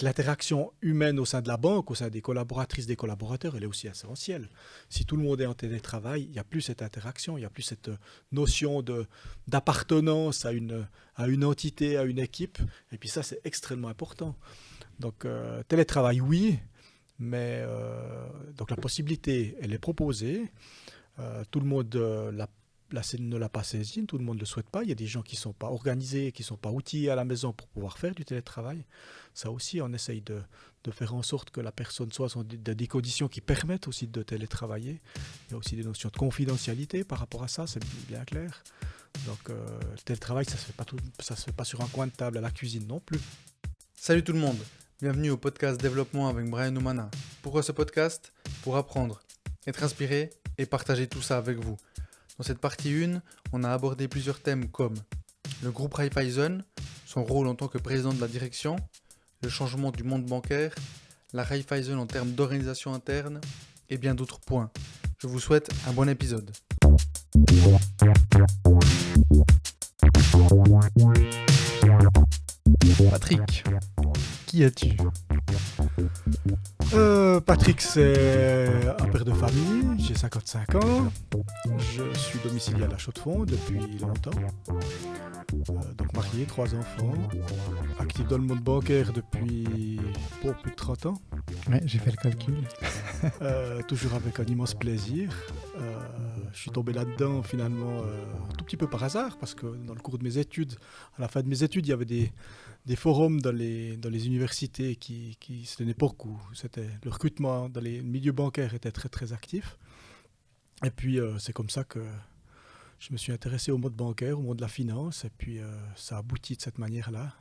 L'interaction humaine au sein de la banque, au sein des collaboratrices, des collaborateurs, elle est aussi essentielle. Si tout le monde est en télétravail, il n'y a plus cette interaction, il n'y a plus cette notion d'appartenance à une entité, à une équipe. Et puis ça, c'est extrêmement important. Donc, télétravail, oui, mais donc la possibilité, elle est proposée. Tout le monde ne l'a pas saisi, tout le monde ne le souhaite pas. Il y a des gens qui ne sont pas organisés, qui ne sont pas outillés à la maison pour pouvoir faire du télétravail. Ça aussi, on essaye de faire en sorte que la personne soit dans des conditions qui permettent aussi de télétravailler. Il y a aussi des notions de confidentialité par rapport à ça, c'est bien clair. Donc, télétravail, ça ne se fait pas sur un coin de table à la cuisine non plus. Salut tout le monde, bienvenue au podcast Développement avec Brian Oumana. Pourquoi ce podcast ? Pour apprendre, être inspiré et partager tout ça avec vous. Dans cette partie 1, on a abordé plusieurs thèmes comme le groupe Raiffeisen, son rôle en tant que président de la direction, le changement du monde bancaire, la Raiffeisen en termes d'organisation interne et bien d'autres points. Je vous souhaite un bon épisode. Patrick, qui es-tu ? Patrick, c'est un père de famille, j'ai 55 ans, je suis domicilié à La Chaux-de-Fonds depuis longtemps, donc marié, 3 enfants, actif dans le monde bancaire depuis plus de 30 ans. Ouais, j'ai fait le calcul. Toujours avec un immense plaisir. Je suis tombé là-dedans finalement un tout petit peu par hasard, parce que dans le cours de mes études, à la fin de mes études, il y avait des forums dans les universités c'était une époque où le recrutement dans les milieux bancaires était très très actif. Et puis c'est comme ça que je me suis intéressé au monde bancaire, au monde de la finance, et puis ça a abouti de cette manière-là.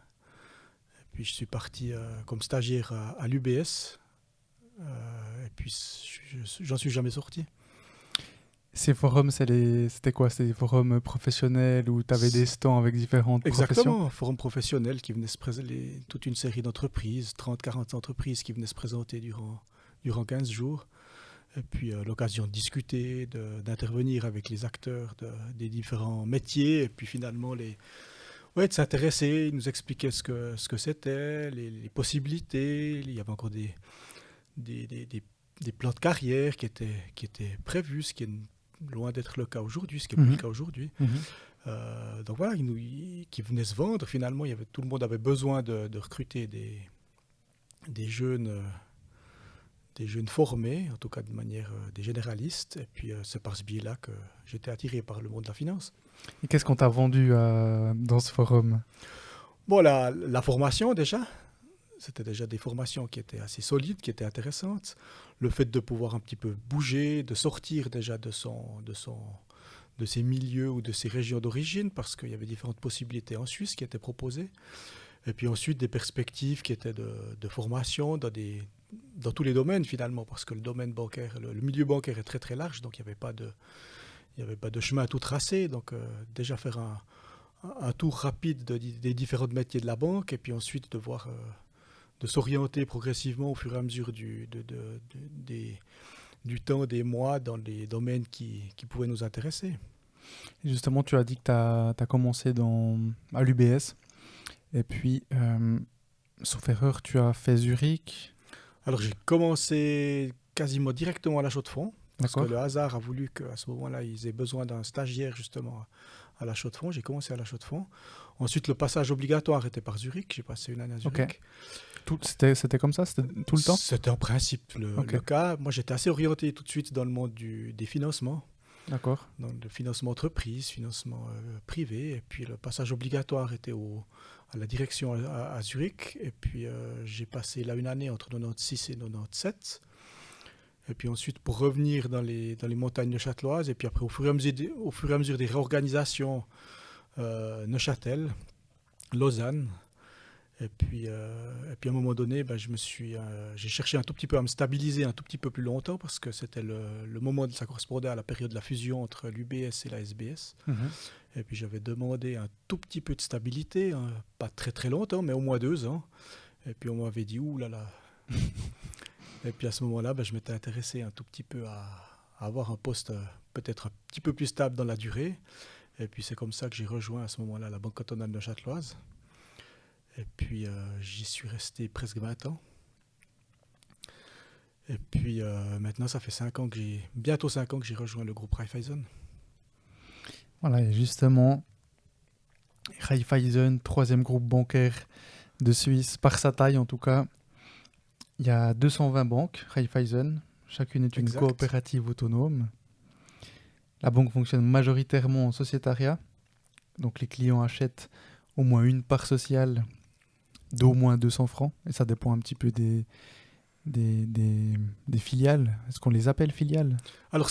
Et puis je suis parti comme stagiaire à l'UBS, et puis j'en suis jamais sorti. Ces forums, c'était quoi ? C'était des forums professionnels où tu avais des stands avec différentes professions ? Exactement, un forum professionnel qui venait se présenter, toute une série d'entreprises, 30-40 entreprises qui venaient se présenter durant 15 jours. Et puis l'occasion de discuter, d'intervenir avec les acteurs des différents métiers, et puis finalement de s'intéresser, ils nous expliquaient ce que c'était, les possibilités. Il y avait encore des plans de carrière qui étaient prévus, ce qui est loin d'être le cas aujourd'hui, ce qui est plus le cas aujourd'hui. Donc voilà, qui venaient se vendre. Finalement, tout le monde avait besoin de recruter des jeunes formés, en tout cas de manière des généralistes. Et puis c'est par ce biais-là que j'étais attiré par le monde de la finance. Et qu'est-ce qu'on t'a vendu dans ce forum ? Bon, la formation déjà. C'était déjà des formations qui étaient assez solides, qui étaient intéressantes. Le fait de pouvoir un petit peu bouger, de sortir déjà de ses milieux ou de ses régions d'origine, parce qu'il y avait différentes possibilités en Suisse qui étaient proposées. Et puis ensuite des perspectives qui étaient de formation dans tous les domaines finalement, parce que le domaine bancaire, le milieu bancaire est très très large, donc il n'y avait pas de chemin tout tracé. Donc déjà faire un tour rapide des différents métiers de la banque, et puis ensuite de s'orienter progressivement au fur et à mesure du temps, des mois, dans les domaines qui pouvaient nous intéresser. Et justement, tu as dit que tu as commencé à l'UBS. Et puis, sauf erreur, tu as fait Zurich. Alors j'ai commencé quasiment directement à La Chaux-de-Fonds, parce D'accord. que le hasard a voulu qu'à ce moment-là, ils aient besoin d'un stagiaire justement à La Chaux-de-Fonds. J'ai commencé à La Chaux-de-Fonds. Ensuite, le passage obligatoire était par Zurich. J'ai passé une année à Zurich. Okay. C'était comme ça ? C'était tout le temps ? C'était en principe le cas. Moi, j'étais assez orienté tout de suite dans le monde des financements. D'accord. Dans le financement entreprise, financement privé. Et puis, le passage obligatoire était à la direction à Zurich. Et puis, j'ai passé là une année entre 96 et 97. Et puis ensuite, pour revenir dans les montagnes châteloises. Et puis après, au fur et à mesure des réorganisations, Neuchâtel, Lausanne. Et puis à un moment donné, j'ai cherché un tout petit peu à me stabiliser un tout petit peu plus longtemps, parce que c'était le moment, ça correspondait à la période de la fusion entre l'UBS et la SBS. Et puis j'avais demandé un tout petit peu de stabilité, pas très très longtemps, mais au moins 2 ans. Et puis on m'avait dit, ouh là là. Et puis à ce moment-là, je m'étais intéressé un tout petit peu à avoir un poste peut-être un petit peu plus stable dans la durée. Et puis c'est comme ça que j'ai rejoint à ce moment-là la Banque cantonale neuchâteloise. Et puis j'y suis resté presque 20 ans. Et puis maintenant, ça fait bientôt 5 ans que j'ai rejoint le groupe Raiffeisen. Voilà, et justement, Raiffeisen, troisième groupe bancaire de Suisse, par sa taille en tout cas. Il y a 220 banques, Raiffeisen. Chacune est une Exact. coopérative autonome. La banque fonctionne majoritairement en sociétariat. Donc les clients achètent au moins une part sociale d'au moins 200 francs. Et ça dépend un petit peu des filiales. Est-ce qu'on les appelle filiales? Alors,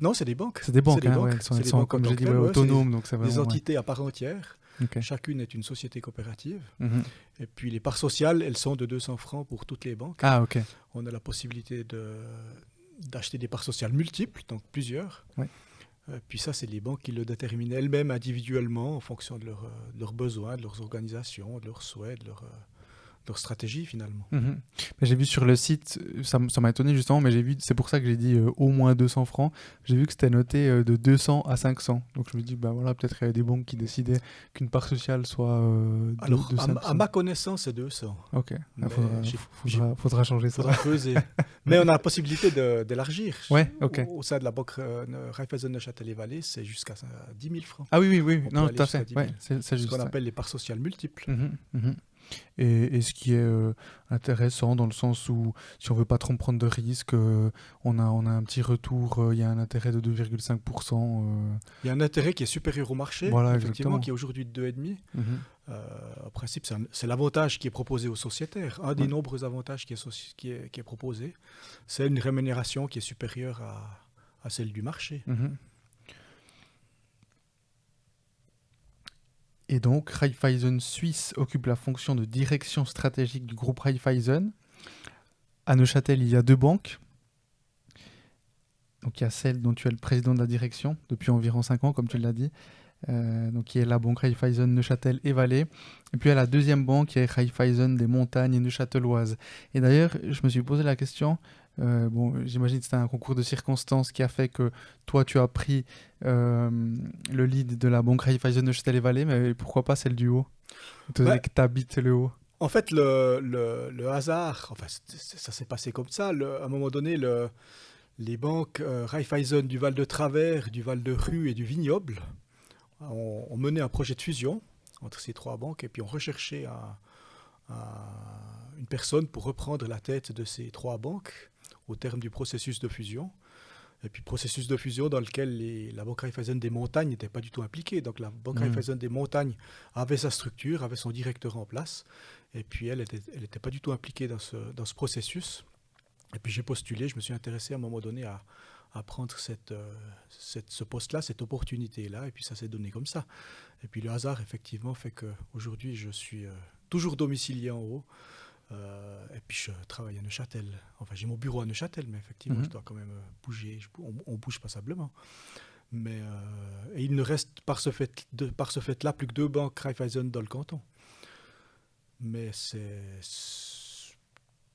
non, c'est des banques. C'est des banques, des hein, banques. ouais, elles sont, C'est elles des sont, banques comme en j'ai tant dit, que ouais, telles, ouais, c'est autonomes. Donc c'est des vraiment, ouais. entités à part entière. Ok. Chacune est une société coopérative. Mhm. Et puis les parts sociales, elles sont de 200 francs pour toutes les banques. Ah, ok. On a la possibilité d'acheter des parts sociales multiples, donc plusieurs. Ouais. Puis ça, c'est les banques qui le déterminent elles-mêmes individuellement en fonction de leurs besoins, de leurs organisations, de leurs souhaits, de leur stratégie finalement. Mhm. Mais j'ai vu sur le site, ça m'a étonné justement, mais j'ai vu, c'est pour ça que j'ai dit au moins 200 francs. J'ai vu que c'était noté de 200 à 500. Donc je me dis, bah voilà, peut-être qu'il y a des banques qui décidaient qu'une part sociale soit Alors, de 500. à ma connaissance, c'est 200. Ok, Mais faudra changer ça. Faudra creuser. Mais on a la possibilité d'élargir. Ouais, ok. Au sein de la banque Raiffeisen Neuchâtel-et-Vallée, c'est jusqu'à 10 000 francs. Ah oui, On peut non, aller tout à jusqu'à fait. 10 000. Ouais, c'est Ce juste qu'on ça. appelle les parts sociales multiples. Mhm, mhm. Et ce qui est intéressant dans le sens où si on veut pas trop prendre de risques, on a un petit retour, il y a un intérêt de 2,5%. Il y a un intérêt qui est supérieur au marché, Voilà, effectivement, exactement. qui est aujourd'hui de 2,5. Mhm. En principe, c'est l'avantage qui est proposé aux sociétaires. Un des Ouais. nombreux avantages qui est proposé, c'est une rémunération qui est supérieure à celle du marché. Mhm. Et donc, Raiffeisen Suisse occupe la fonction de direction stratégique du groupe Raiffeisen. À Neuchâtel, il y a 2 banques. Donc, il y a celle dont tu es le président de la direction depuis environ 5 ans, comme tu l'as dit. Donc, qui est la banque Raiffeisen Neuchâtel et Valais. Et puis, il y a la deuxième banque qui est Raiffeisen des Montagnes et Neuchâteloises. Et d'ailleurs, je me suis posé la question. J'imagine que c'était un concours de circonstances qui a fait que toi, tu as pris le lead de la banque Raiffeisen Neuchâtel et Valais, mais pourquoi pas celle du Haut, étant donné que tu habites le Haut? En fait, le hasard, enfin, ça s'est passé comme ça. À un moment donné, les banques Raiffeisen du Val de Travers, du Val de Rue et du Vignoble ont mené un projet de fusion entre ces 3 banques et puis ont recherché une personne pour reprendre la tête de ces 3 banques au terme du processus de fusion. Et puis processus de fusion dans lequel la banque Raiffeisen des Montagnes n'était pas du tout impliquée. Donc la banque Raiffeisen des Montagnes avait sa structure, avait son directeur en place, et puis elle n'était pas du tout impliquée dans ce processus. Et puis j'ai postulé, je me suis intéressé à un moment donné à prendre ce poste-là, cette opportunité-là, et puis ça s'est donné comme ça. Et puis le hasard, effectivement, fait qu'aujourd'hui, je suis toujours domicilié en Haut, et puis je travaille à Neuchâtel. Enfin, j'ai mon bureau à Neuchâtel, mais effectivement, je dois quand même bouger. On bouge passablement. Mais et il ne reste par ce fait-là plus que 2 banques Raiffeisen dans le canton. Mais ça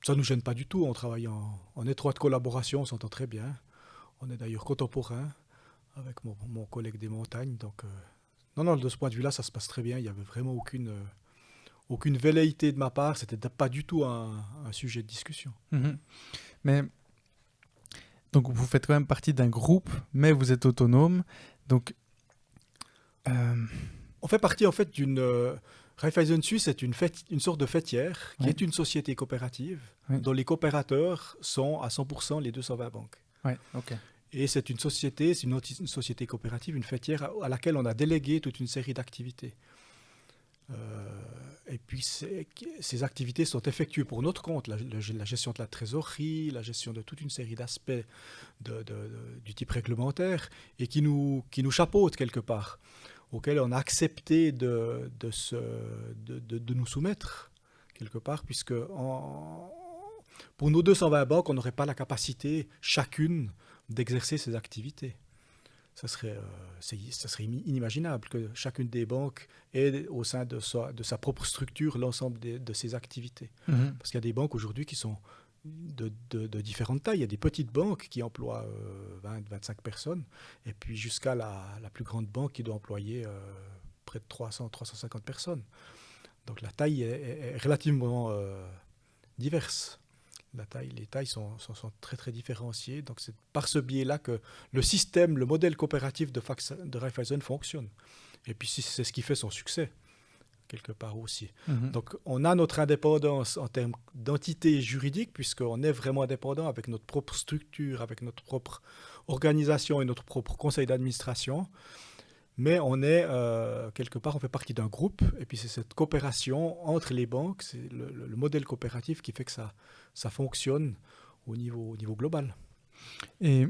ne nous gêne pas du tout. On travaille en étroite collaboration, on s'entend très bien. On est d'ailleurs contemporains avec mon collègue des Montagnes. Donc, non, de ce point de vue-là, ça se passe très bien. Il n'y avait vraiment aucune velléité de ma part. C'était pas du tout un sujet de discussion. Mhm. Mais donc vous faites quand même partie d'un groupe, mais vous êtes autonome. Donc on fait partie en fait d'une Raiffeisen Suisse est une sorte de fêtière qui est une société coopérative dont les coopérateurs sont à 100% les 220 banques. Ouais, ok. Et c'est une société coopérative, une fêtière à laquelle on a délégué toute une série d'activités. Et puis ces activités sont effectuées pour notre compte, la gestion de la trésorerie, la gestion de toute une série d'aspects du type réglementaire, et qui nous chapeautent quelque part, auxquels on a accepté de nous soumettre quelque part, puisque pour nos 220 banques, on n'aurait pas la capacité chacune d'exercer ces activités. Ça serait inimaginable que chacune des banques ait au sein de sa propre structure l'ensemble de ses activités. Mhm. Parce qu'il y a des banques aujourd'hui qui sont de différentes tailles. Il y a des petites banques qui emploient 20-25 personnes, et puis jusqu'à la plus grande banque qui doit employer près de 300-350 personnes. Donc la taille est relativement diverse. Les tailles sont très très différenciées. Donc c'est par ce biais-là que le modèle coopératif de Raiffeisen fonctionne. Et puis c'est ce qui fait son succès, quelque part aussi. Donc on a notre indépendance en termes d'entité juridique, puisqu'on est vraiment indépendant avec notre propre structure, avec notre propre organisation et notre propre conseil d'administration. Mais on est, quelque part, on fait partie d'un groupe, et puis c'est cette coopération entre les banques, c'est le modèle coopératif qui fait que ça fonctionne au niveau global. Et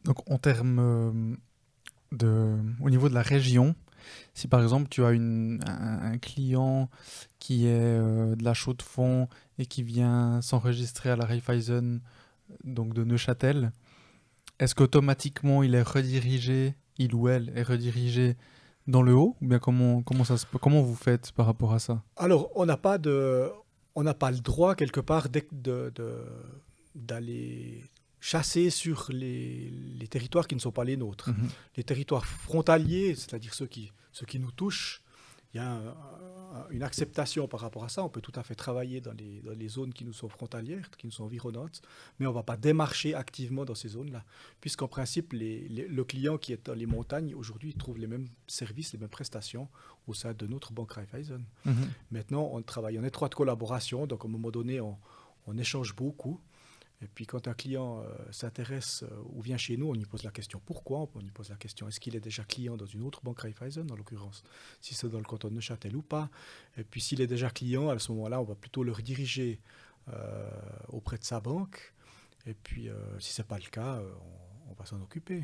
donc, en termes au niveau de la région, si par exemple tu as un client qui est de la Chaux-de-Fonds et qui vient s'enregistrer à la Raiffeisen, donc de Neuchâtel, est-ce qu'automatiquement il ou elle est redirigé dans le haut, ou bien comment vous faites par rapport à ça? Alors, on n'a pas le droit, quelque part, d'aller chasser sur les territoires qui ne sont pas les nôtres. Les territoires frontaliers, c'est-à-dire ceux qui nous touchent, il y a une acceptation par rapport à ça. On peut tout à fait travailler dans les zones qui nous sont frontalières, qui nous sont environnantes, mais on ne va pas démarcher activement dans ces zones-là, puisqu'en principe, le client qui est dans les montagnes, aujourd'hui, trouve les mêmes services, les mêmes prestations au sein de notre banque Raiffeisen. Maintenant, on travaille en étroite collaboration, donc à un moment donné, on échange beaucoup. Et puis quand un client s'intéresse ou vient chez nous, on lui pose la question pourquoi, on lui pose la question est-ce qu'il est déjà client dans une autre banque Raiffeisen, en l'occurrence, si c'est dans le canton de Neuchâtel ou pas. Et puis s'il est déjà client, à ce moment-là, on va plutôt le rediriger auprès de sa banque. Et puis si ce n'est pas le cas, on va s'en occuper.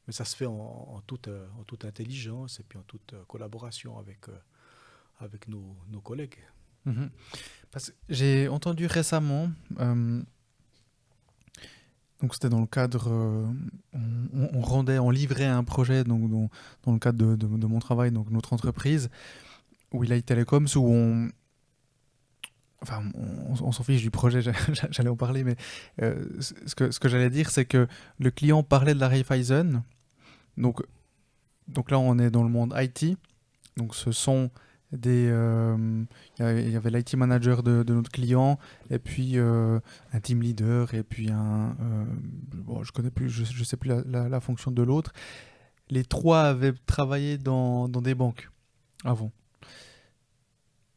Mais ça se fait en toute intelligence et puis en toute collaboration avec nos collègues. Parce que j'ai entendu récemment... Donc c'était dans le cadre, on livrait un projet donc, dans le cadre de mon travail, donc notre entreprise, Wilay Telecoms, où on s'en fiche du projet, j'allais en parler, mais ce que j'allais dire, c'est que le client parlait de la Raiffeisen, donc là on est dans le monde IT, donc ce sont il y avait l'IT manager de notre client et puis un team leader et puis je connais plus, je sais plus la fonction de l'autre. Les trois avaient travaillé dans des banques avant.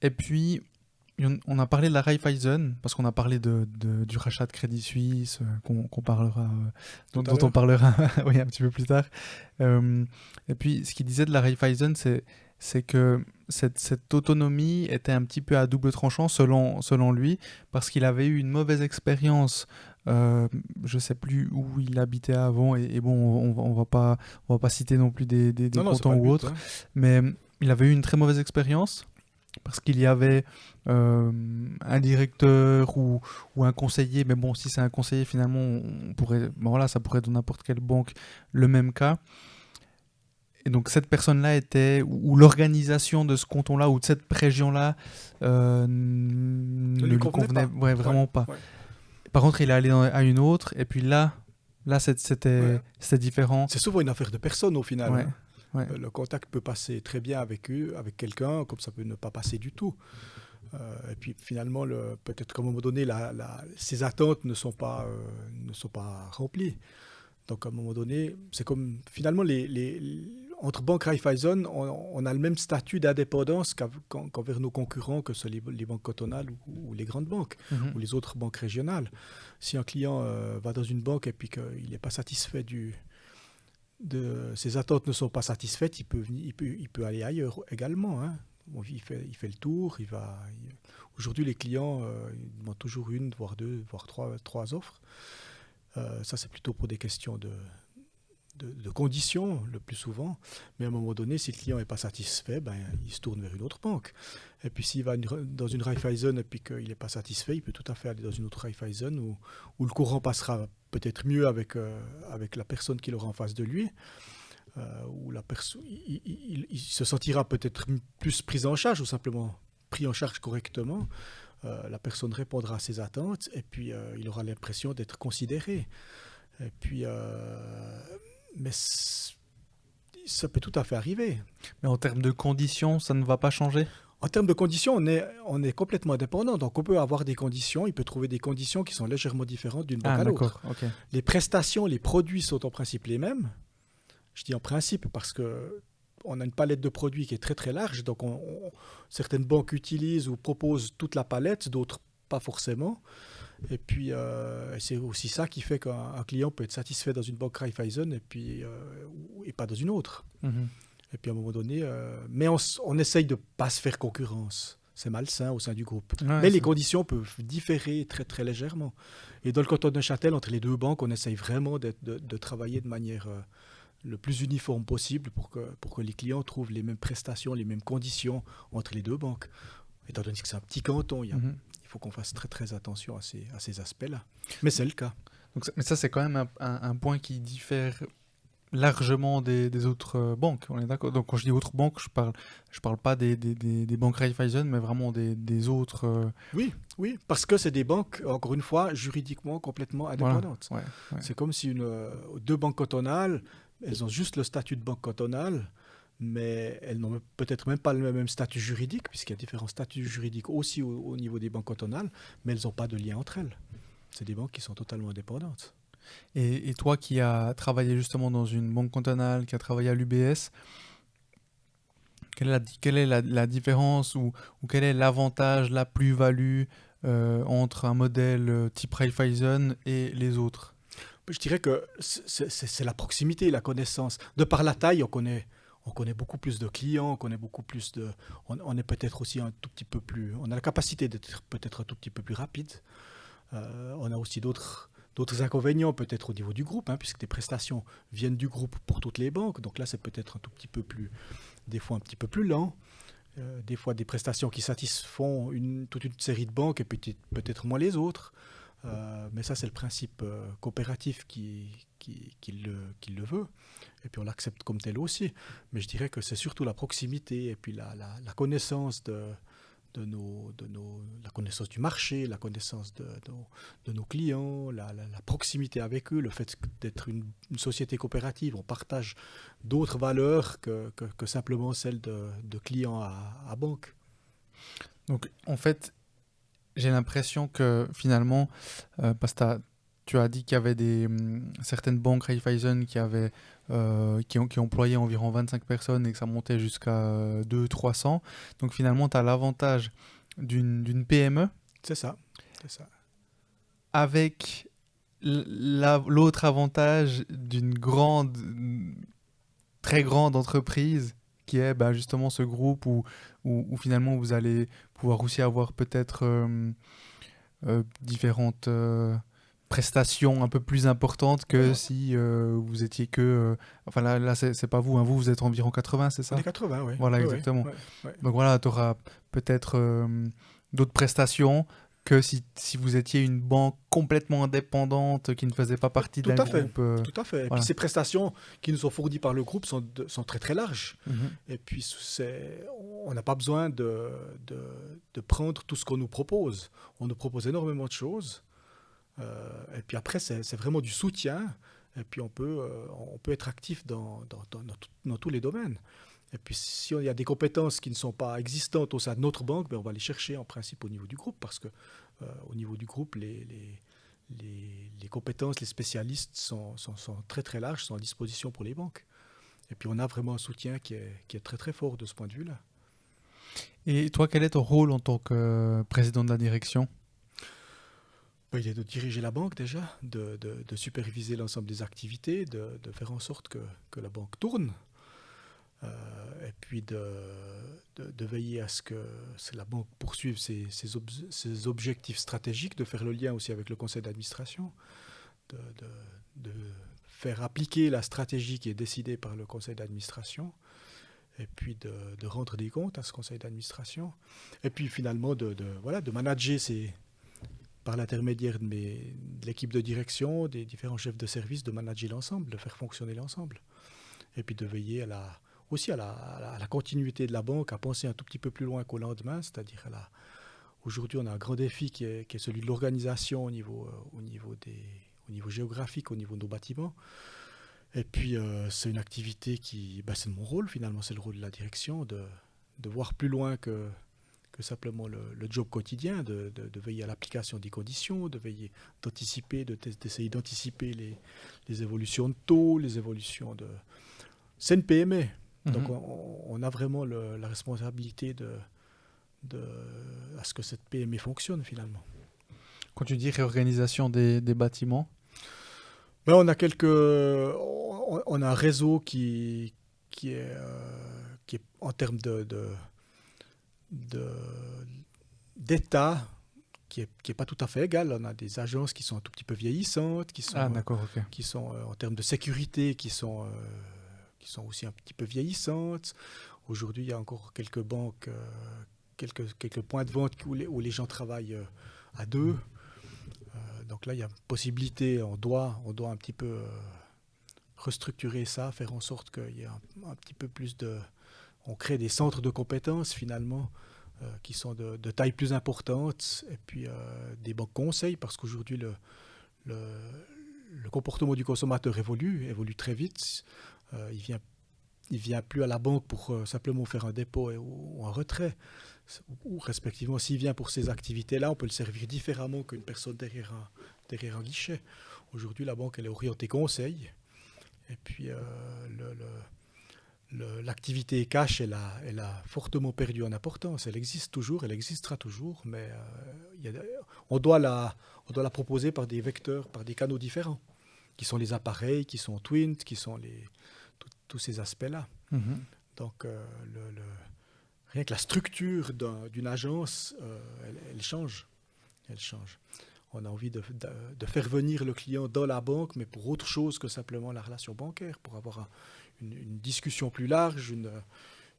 Et puis on a parlé de la Raiffeisen parce qu'on a parlé du rachat de Crédit Suisse qu'on parlera dont on parlera oui, un petit peu plus tard. Et puis ce qu'il disait de la Raiffeisen, c'est que cette autonomie était un petit peu à double tranchant selon lui, parce qu'il avait eu une mauvaise expérience, je ne sais plus où il habitait avant, et bon, on va pas citer non plus des cantons ou autres, mais il avait eu une très mauvaise expérience, parce qu'il y avait un directeur ou un conseiller, mais bon, si c'est un conseiller, finalement, ça pourrait être dans n'importe quelle banque le même cas. Et donc cette personne-là ou l'organisation de ce canton-là ou de cette région-là ne lui convenait vraiment pas. Ouais. Par contre, il est allé à une autre, et puis là c'était différent. C'est souvent une affaire de personne au final. Ouais. Ouais. Le contact peut passer très bien avec quelqu'un, comme ça peut ne pas passer du tout. Et puis finalement, peut-être qu'à un moment donné, ces attentes ne sont pas remplies. Donc à un moment donné, c'est comme finalement entre banques Raiffeisen, on a le même statut d'indépendance qu'envers nos concurrents, que ce soit les banques cantonales ou les grandes banques, ou les autres banques régionales. Si un client va dans une banque et puis qu'il n'est pas satisfait ses attentes ne sont pas satisfaites, il peut aller ailleurs également. Hein. Il fait le tour. Aujourd'hui, les clients ils demandent toujours une, voire deux, voire trois offres. Ça, c'est plutôt pour des questions de conditions, le plus souvent. Mais à un moment donné, si le client n'est pas satisfait, il se tourne vers une autre banque. Et puis, s'il va dans une Raiffeisen et puis qu'il n'est pas satisfait, il peut tout à fait aller dans une autre Raiffeisen où le courant passera peut-être mieux avec la personne qu'il aura en face de lui. Où il se sentira peut-être plus pris en charge, ou simplement pris en charge correctement. La personne répondra à ses attentes et puis il aura l'impression d'être considéré. Et puis, mais ça peut tout à fait arriver. Mais en termes de conditions, ça ne va pas changer ? En termes de conditions, on est complètement indépendant. Donc, on peut avoir des conditions, il peut trouver des conditions qui sont légèrement différentes d'une banque à l'autre. D'accord, ok. Les prestations, les produits sont en principe les mêmes. Je dis en principe parce que on a une palette de produits qui est très très large. Donc, certaines banques utilisent ou proposent toute la palette, d'autres pas forcément. Et puis, c'est aussi ça qui fait qu'un client peut être satisfait dans une banque Raiffeisen et pas dans une autre. Mhm. Et puis à un moment donné, mais on essaye de ne pas se faire concurrence. C'est malsain au sein du groupe. Ouais, Mais les conditions peuvent différer très très légèrement. Et dans le canton de Neuchâtel, entre les deux banques, on essaye vraiment de travailler de manière le plus uniforme possible pour que les clients trouvent les mêmes prestations, les mêmes conditions entre les deux banques. Étant donné que c'est un petit canton, il faut qu'on fasse très très attention à ces aspects-là. Mais c'est le cas. Donc, mais ça, c'est quand même un point qui diffère largement des autres banques, on est d'accord. Donc quand je dis autres banques, je parle pas des banques Raiffeisen, mais vraiment des autres. Oui, parce que c'est des banques, encore une fois, juridiquement complètement indépendantes. Voilà, ouais. C'est comme si deux banques cantonales, elles ont juste le statut de banque cantonale, mais elles n'ont peut-être même pas le même statut juridique, puisqu'il y a différents statuts juridiques aussi au niveau des banques cantonales, mais elles n'ont pas de lien entre elles. C'est des banques qui sont totalement indépendantes. Et toi qui as travaillé justement dans une banque cantonale, qui a travaillé à l'UBS, quelle est la différence ou quel est l'avantage, la plus-value entre un modèle type Raiffeisen et les autres? Je dirais que c'est la proximité, la connaissance. De par la taille, on connaît beaucoup plus de clients, on connaît beaucoup plus de... On est peut-être aussi un tout petit peu plus... On a la capacité d'être peut-être un tout petit peu plus rapide. On a aussi d'autres inconvénients peut-être au niveau du groupe, puisque les prestations viennent du groupe pour toutes les banques. Donc là, c'est peut-être un tout petit peu plus, des fois un petit peu plus lent. Des fois des prestations qui satisfont toute une série de banques et peut-être moins les autres. Mais ça, c'est le principe coopératif qui le veut. Et puis on l'accepte comme tel aussi. Mais je dirais que c'est surtout la proximité et puis la connaissance la connaissance du marché, la connaissance de nos clients, la proximité avec eux, le fait d'être une société coopérative, on partage d'autres valeurs que simplement celles de clients à banque. Donc en fait, j'ai l'impression que finalement, parce que tu as dit qu'il y avait certaines banques Raiffeisen qui employaient environ 25 personnes et que ça montait jusqu'à 200-300. Donc finalement, tu as l'avantage d'une PME. C'est ça. Avec l'autre avantage d'une très grande entreprise qui est justement ce groupe où finalement vous allez pouvoir aussi avoir peut-être différentes prestations un peu plus importantes que si vous étiez que... enfin là c'est pas vous, vous êtes environ 80, c'est ça? On est 80, oui. Voilà, oui, exactement. Oui. Donc voilà, tu auras peut-être d'autres prestations que si vous étiez une banque complètement indépendante qui ne faisait pas partie d'un groupe. Tout à fait. Et voilà. puis ces prestations qui nous sont fournies par le groupe sont très très larges. Mm-hmm. Et puis on n'a pas besoin de prendre tout ce qu'on nous propose. On nous propose énormément de choses. Et puis après, c'est vraiment du soutien. Et puis on peut être actif dans tous les domaines. Et puis, si il y a des compétences qui ne sont pas existantes au sein de notre banque, on va les chercher en principe au niveau du groupe, parce que au niveau du groupe, les compétences, les spécialistes sont très très larges, sont à disposition pour les banques. Et puis, on a vraiment un soutien qui est très très fort de ce point de vue-là. Et toi, quel est ton rôle en tant que président de la direction ? Il est de diriger la banque déjà, de superviser l'ensemble des activités, de faire en sorte que la banque tourne. Et puis de veiller à ce que la banque poursuive ses objectifs stratégiques, de faire le lien aussi avec le conseil d'administration, de faire appliquer la stratégie qui est décidée par le conseil d'administration, et puis de rendre des comptes à ce conseil d'administration, et puis finalement de manager par l'intermédiaire de l'équipe de direction, des différents chefs de service, de manager l'ensemble, de faire fonctionner l'ensemble, et puis de veiller aussi à la continuité de la banque, à penser un tout petit peu plus loin qu'au lendemain, c'est-à-dire aujourd'hui on a un grand défi qui est celui de l'organisation au niveau géographique, au niveau de nos bâtiments. Et puis c'est une activité c'est mon rôle finalement, c'est le rôle de la direction, de voir plus loin que simplement le job quotidien de veiller à l'application des conditions, de veiller d'anticiper, d'essayer d'anticiper les évolutions de taux, les évolutions de... C'est une PME. Donc on a vraiment la responsabilité à ce que cette PME fonctionne finalement. Quand tu dis réorganisation des bâtiments, ben, on a un réseau qui est en termes d'état qui est pas tout à fait égal. On a des agences qui sont un tout petit peu vieillissantes, qui sont en termes de sécurité, qui sont aussi un petit peu vieillissantes. Aujourd'hui, il y a encore quelques banques, quelques points de vente où les gens travaillent à deux. Donc là, il y a possibilité, on doit un petit peu restructurer ça, faire en sorte qu'il y ait un petit peu plus de... On crée des centres de compétences finalement qui sont de taille plus importante, et puis des banques conseils, parce qu'aujourd'hui le comportement du consommateur évolue très vite. Il vient plus à la banque pour simplement faire un dépôt ou un retrait, ou respectivement s'il vient pour ces activités-là, on peut le servir différemment qu'une personne derrière un guichet. Aujourd'hui, la banque elle est orientée conseil, et puis l'activité cash, elle a fortement perdu en importance. Elle existe toujours, elle existera toujours, mais on doit la proposer par des vecteurs, par des canaux différents, qui sont les appareils, qui sont Twint, qui sont tous ces aspects-là. Donc, rien que la structure d'une agence, elle change. Elle change. On a envie de faire venir le client dans la banque, mais pour autre chose que simplement la relation bancaire, pour avoir une discussion plus large,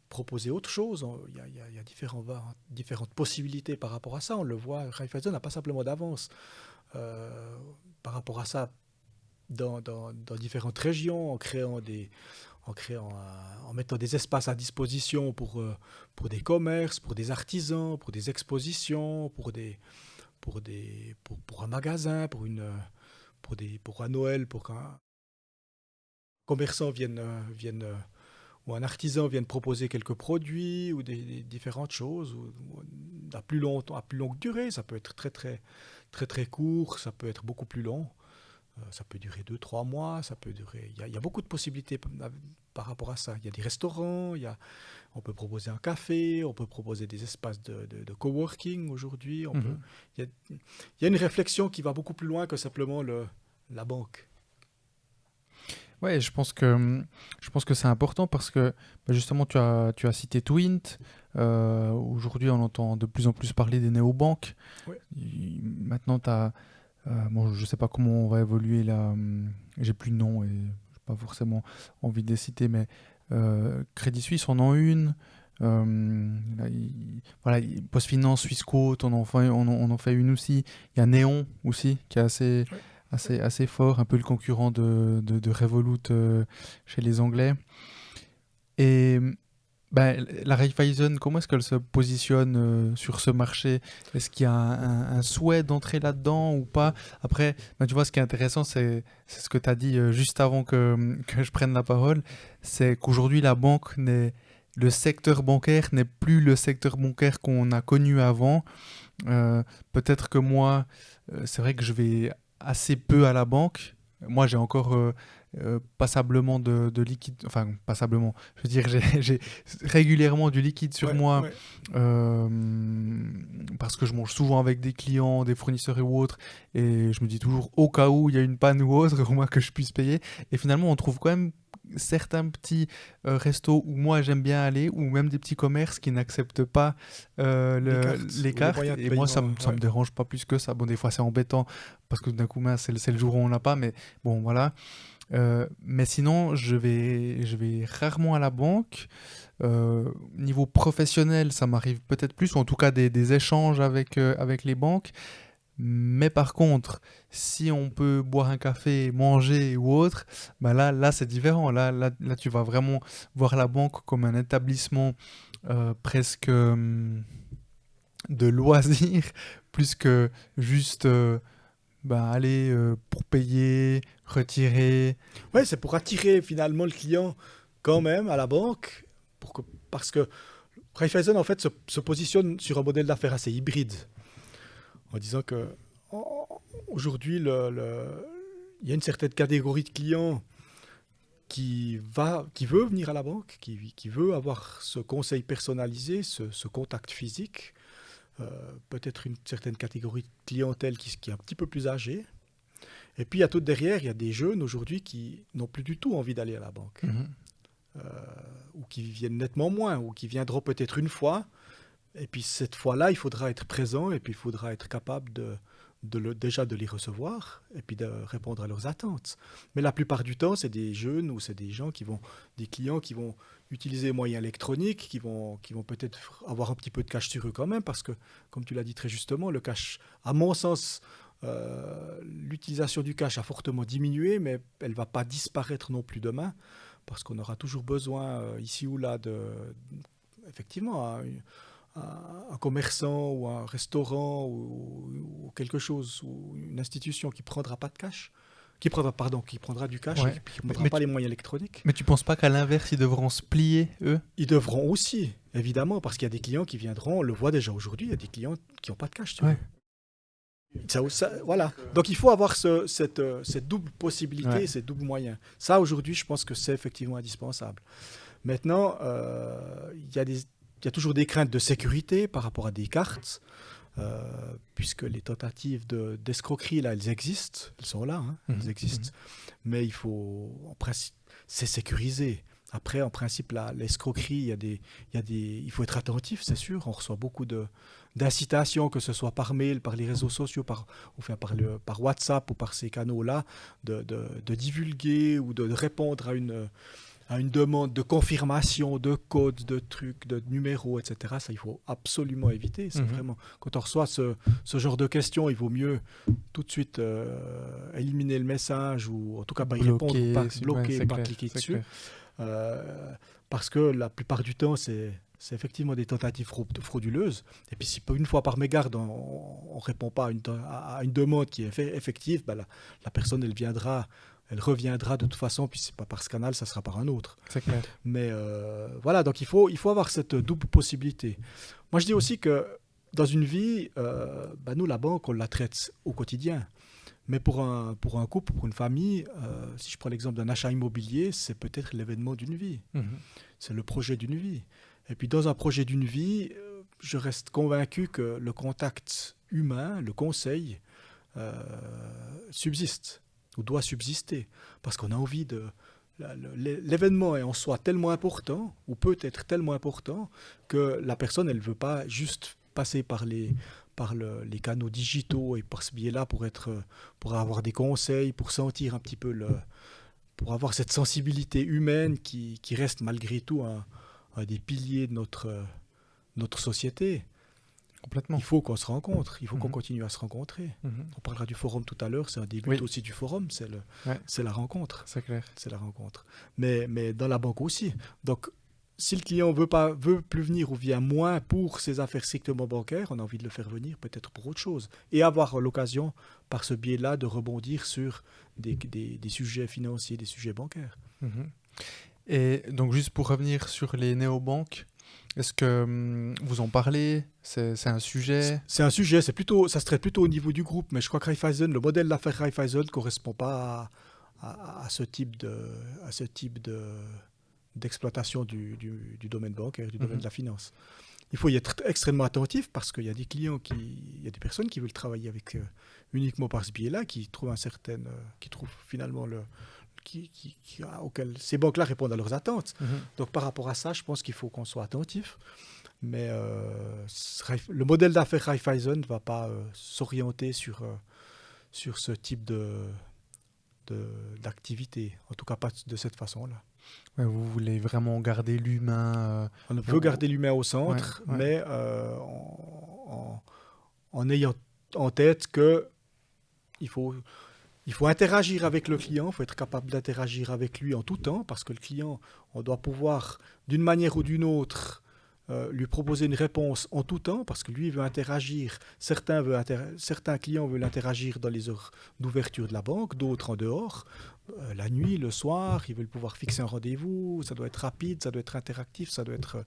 proposer autre chose. Il y a différentes possibilités par rapport à ça. On le voit, Raiffeisen n'a pas simplement d'avance par rapport à ça dans différentes régions, en mettant des espaces à disposition pour des commerces, pour des artisans, pour des expositions, pour un magasin, pour un Noël, pour qu'un commerçant vienne ou un artisan vienne proposer quelques produits ou des différentes choses ou à plus longue durée. Ça peut être très très très très court, ça peut être beaucoup plus long. Ça peut durer 2-3 mois, ça peut durer... Il y a beaucoup de possibilités par rapport à ça. Il y a des restaurants, on peut proposer un café, on peut proposer des espaces de coworking aujourd'hui. Il y a une réflexion qui va beaucoup plus loin que simplement la banque. Ouais, je pense que c'est important parce que justement tu as cité Twint. Aujourd'hui, on entend de plus en plus parler des néobanques. Ouais. Maintenant, tu as... je ne sais pas comment on va évoluer là. J'ai plus de nom et je n'ai pas forcément envie de les citer, mais Crédit Suisse en a une. PostFinance, Swissquote, on en fait une aussi. Il y a Néon aussi qui est assez fort, un peu le concurrent de Revolut chez les Anglais. Et la Raiffeisen, comment est-ce qu'elle se positionne sur ce marché? Est-ce qu'il y a un souhait d'entrer là-dedans ou pas? Après, tu vois, ce qui est intéressant, c'est ce que tu as dit juste avant que je prenne la parole, c'est qu'aujourd'hui, le secteur bancaire n'est plus le secteur bancaire qu'on a connu avant. Peut-être que moi, c'est vrai que je vais assez peu à la banque. Moi, j'ai encore... passablement de liquide, enfin passablement, je veux dire j'ai régulièrement du liquide sur moi. Parce que je mange souvent avec des clients, des fournisseurs et autres, et je me dis toujours au cas où il y a une panne ou autre, au moins que je puisse payer. Et finalement on trouve quand même certains petits restos où moi j'aime bien aller, ou même des petits commerces qui n'acceptent pas les cartes, et moi ça me dérange pas plus que ça. Bon, des fois c'est embêtant parce que d'un coup c'est le jour où on l'a pas, mais bon voilà. Mais sinon, je vais rarement à la banque. Niveau professionnel, ça m'arrive peut-être plus, ou en tout cas des échanges avec les banques. Mais par contre, si on peut boire un café, manger ou autre, là c'est différent. Là, tu vas vraiment voir la banque comme un établissement presque de loisirs, plus que juste... aller pour payer, retirer. Ouais, c'est pour attirer finalement le client quand même à la banque, parce que Raiffeisen, en fait, se positionne sur un modèle d'affaires assez hybride, en disant que aujourd'hui, il y a une certaine catégorie de clients qui veut venir à la banque, qui veut avoir ce conseil personnalisé, ce contact physique. Peut-être une certaine catégorie de clientèle qui est un petit peu plus âgée. Et puis, il y a tout derrière, il y a des jeunes aujourd'hui qui n'ont plus du tout envie d'aller à la banque. Ou qui viennent nettement moins, ou qui viendront peut-être une fois. Et puis, cette fois-là, il faudra être présent et puis il faudra être capable déjà de les recevoir et puis de répondre à leurs attentes. Mais la plupart du temps, c'est des jeunes ou c'est des gens des clients qui vont utiliser les moyens électroniques, qui vont peut-être avoir un petit peu de cash sur eux quand même, parce que, comme tu l'as dit très justement, le cash, à mon sens, l'utilisation du cash a fortement diminué, mais elle ne va pas disparaître non plus demain, parce qu'on aura toujours besoin, ici ou là, effectivement, un commerçant ou un restaurant ou quelque chose, ou une institution qui ne prendra pas de cash, qui prendra du cash, Ouais. et qui ne prendra pas les moyens électroniques. Mais tu penses pas qu'à l'inverse, ils devront se plier, eux? Ils devront aussi, évidemment, parce qu'il y a des clients qui viendront, on le voit déjà aujourd'hui, il y a des clients qui n'ont pas de cash. Ouais. Voilà. Donc il faut avoir cette double possibilité, ces doubles moyens. Ça, aujourd'hui, je pense que c'est effectivement indispensable. Maintenant, il y a toujours des craintes de sécurité par rapport à des cartes, puisque les tentatives d'escroquerie, là, elles existent, elles sont là, elles existent. Mais en principe, c'est sécurisé. Après, en principe, l'escroquerie, il faut être attentif, c'est sûr. On reçoit beaucoup d'incitations, que ce soit par mail, par les réseaux sociaux, par WhatsApp ou par ces canaux-là, de divulguer ou de répondre à une demande de confirmation, de codes, de trucs, de numéros, etc. Ça, il faut absolument éviter. C'est vraiment, quand on reçoit ce genre de questions, il vaut mieux tout de suite éliminer le message ou en tout cas pas y répondre, ou pas bloquer, pas cliquer dessus. Parce que la plupart du temps, c'est effectivement des tentatives frauduleuses. Et puis si une fois par mégarde, on ne répond pas à une demande qui est effective, la personne, elle reviendra de toute façon, puis c'est pas par ce canal, ça sera par un autre. C'est clair. Mais voilà, donc il faut avoir cette double possibilité. Moi, je dis aussi que dans une vie, nous, la banque, on la traite au quotidien. Mais pour un couple, pour une famille, si je prends l'exemple d'un achat immobilier, c'est peut-être l'événement d'une vie. C'est le projet d'une vie. Et puis dans un projet d'une vie, je reste convaincu que le contact humain, le conseil, subsiste ou doit subsister. Parce qu'on a envie l'événement est en soi tellement important, ou peut être tellement important, que la personne, elle ne veut pas juste passer par les canaux digitaux et par ce biais-là pour avoir des conseils, pour sentir un petit peu pour avoir cette sensibilité humaine qui reste malgré tout un des piliers de notre société. Complètement. Il faut qu'on se rencontre, il faut qu'on continue à se rencontrer. On parlera du forum tout à l'heure, c'est un des buts aussi du forum, c'est la rencontre. C'est clair. C'est la rencontre. Mais dans la banque aussi. Donc, si le client veut plus venir ou vient moins pour ses affaires strictement bancaires, on a envie de le faire venir peut-être pour autre chose. Et avoir l'occasion, par ce biais-là, de rebondir sur des sujets financiers, des sujets bancaires. Et donc, juste pour revenir sur les néobanques, est-ce que vous en parlez? C'est un sujet? C'est un sujet, ça se traite plutôt au niveau du groupe, mais je crois que Raiffeisen, le modèle d'affaires Raiffeisen ne correspond pas à ce type d'exploitation du domaine bancaire, du domaine de la finance. Il faut y être extrêmement attentif parce qu'il y a des clients, il y a des personnes qui veulent travailler avec uniquement par ce biais-là, qui trouvent finalement auquel ces banques-là répondent à leurs attentes. Donc par rapport à ça, je pense qu'il faut qu'on soit attentif. Mais le modèle d'affaires Raiffeisen ne va pas s'orienter sur ce type d'activité, en tout cas pas de cette façon-là. Ouais, vous voulez vraiment garder l'humain. On veut garder l'humain au centre, mais en ayant en tête qu'il faut interagir avec le client, il faut être capable d'interagir avec lui en tout temps, parce que le client, on doit pouvoir, d'une manière ou d'une autre, lui proposer une réponse en tout temps, parce que lui veut interagir. Certains clients veulent interagir dans les heures d'ouverture de la banque, d'autres en dehors, la nuit, le soir, ils veulent pouvoir fixer un rendez-vous, ça doit être rapide, ça doit être interactif, ça doit être...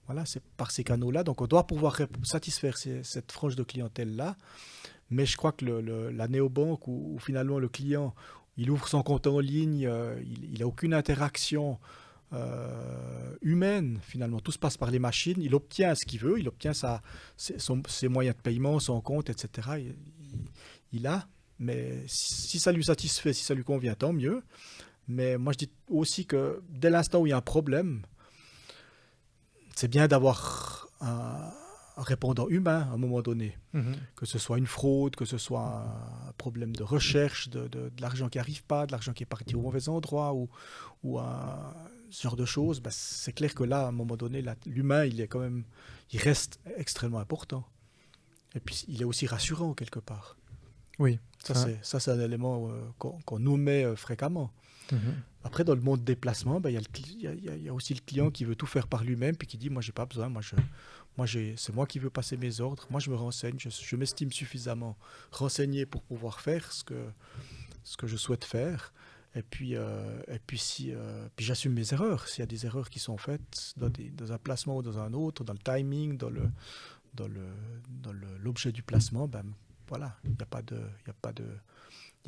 Voilà, c'est par ces canaux-là. Donc, on doit pouvoir satisfaire cette frange de clientèle-là. Mais je crois que la néobanque, où finalement le client, il ouvre son compte en ligne, il n'a aucune interaction humaine, finalement. Tout se passe par les machines. Il obtient ce qu'il veut, il obtient ses moyens de paiement, son compte, etc. Il a. Mais si ça lui satisfait, si ça lui convient, tant mieux. Mais moi, je dis aussi que dès l'instant où il y a un problème, c'est bien d'avoir un répondant humain à un moment donné. Que ce soit une fraude, que ce soit un problème de recherche, de l'argent qui n'arrive pas, de l'argent qui est parti au mauvais endroit, ou ce genre de choses. Ben, c'est clair que là, à un moment donné, l'humain, il reste extrêmement important. Et puis, il est aussi rassurant quelque part. Oui. Ça, c'est un élément qu'on nous met fréquemment. Après, dans le monde des placements, ben, il y a aussi le client qui veut tout faire par lui-même, puis qui dit, moi, j'ai pas besoin, c'est moi qui veux passer mes ordres, moi, je me renseigne, je m'estime suffisamment renseigné pour pouvoir faire ce que je souhaite faire. Et puis j'assume mes erreurs. S'il y a des erreurs qui sont faites dans un placement ou dans un autre, dans le timing, dans l'objet du placement, ben, voilà, il n'y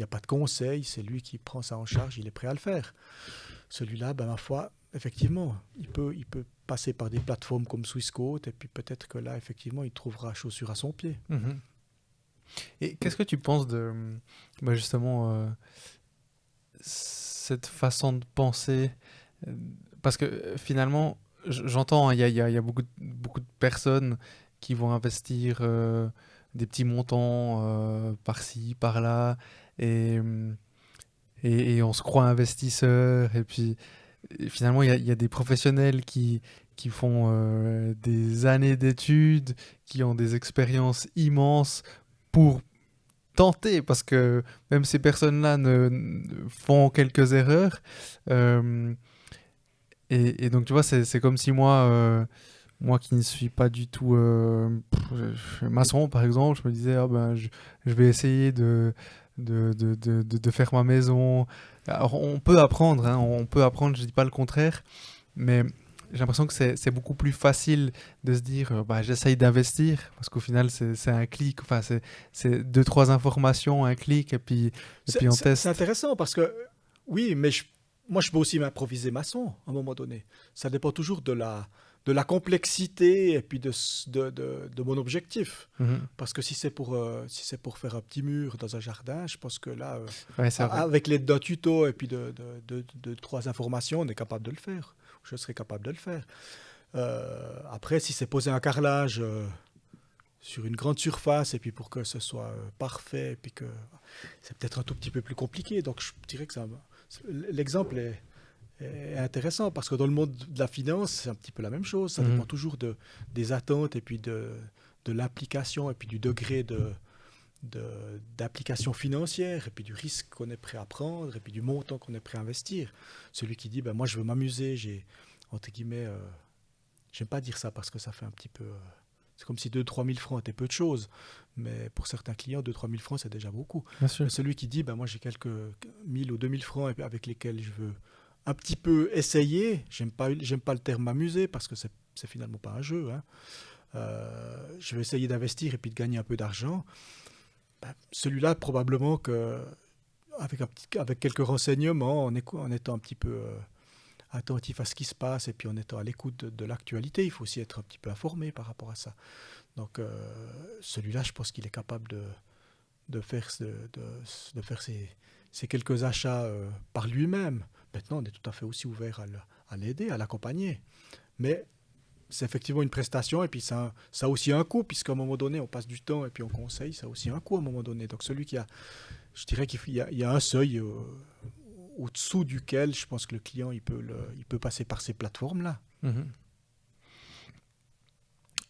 a pas de conseil, c'est lui qui prend ça en charge, il est prêt à le faire. Celui-là, ben, ma foi, effectivement, il peut passer par des plateformes comme Swissquote, et puis peut-être que là, effectivement, il trouvera chaussure à son pied. Et qu'est-ce que tu penses de justement cette façon de penser? Parce que finalement, j'entends, il y a beaucoup de personnes qui vont investir des petits montants par-ci, par-là, et on se croit investisseur, et puis finalement, il y a des professionnels qui font des années d'études, qui ont des expériences immenses pour tenter, parce que même ces personnes-là font quelques erreurs. Et donc, tu vois, c'est comme si moi qui ne suis pas du tout maçon, par exemple, je me disais, je vais essayer de faire ma maison. Alors, on peut apprendre, je dis pas le contraire, mais j'ai l'impression que c'est beaucoup plus facile de se dire, j'essaye d'investir, parce qu'au final, c'est un clic, enfin, c'est 2-3 informations, un clic, et puis on teste. C'est intéressant, parce que, oui, mais moi, je peux aussi m'improviser maçon, à un moment donné. Ça dépend toujours de la complexité et puis de mon objectif. Parce que si c'est pour faire un petit mur dans un jardin, je pense que là, avec l'aide d'un tuto et puis de 3 informations, on est capable de le faire. Je serais capable de le faire. Après, si c'est poser un carrelage sur une grande surface et puis pour que ce soit parfait, et puis que c'est peut-être un tout petit peu plus compliqué. Donc, je dirais que l'exemple est intéressant, parce que dans le monde de la finance, c'est un petit peu la même chose. Ça dépend toujours des attentes et puis de l'implication et puis du degré d'application financière, et puis du risque qu'on est prêt à prendre, et puis du montant qu'on est prêt à investir. Celui qui dit, moi je veux m'amuser, entre guillemets, j'aime pas dire ça parce que ça fait un petit peu... c'est comme si 2-3 000 francs étaient peu de choses, mais pour certains clients, 2-3 000 francs, c'est déjà beaucoup. Mais celui qui dit, moi j'ai quelques 1000 ou 2000 francs avec lesquels je veux un petit peu essayer, j'aime pas le terme m'amuser, parce que c'est finalement pas un jeu, hein. Je vais essayer d'investir et puis de gagner un peu d'argent. Celui-là, probablement avec quelques renseignements, en étant un petit peu attentif à ce qui se passe et puis en étant à l'écoute de l'actualité, il faut aussi être un petit peu informé par rapport à ça. Donc celui-là, je pense qu'il est capable de faire ces quelques achats par lui-même. Maintenant, on est tout à fait aussi ouvert à l'aider, à l'accompagner. Mais c'est effectivement une prestation, et puis ça a aussi un coût, puisqu'à un moment donné, on passe du temps et puis on conseille, ça a aussi un coût à un moment donné. Donc je dirais qu'il y a un seuil au-dessous duquel je pense que le client il peut passer par ces plateformes-là.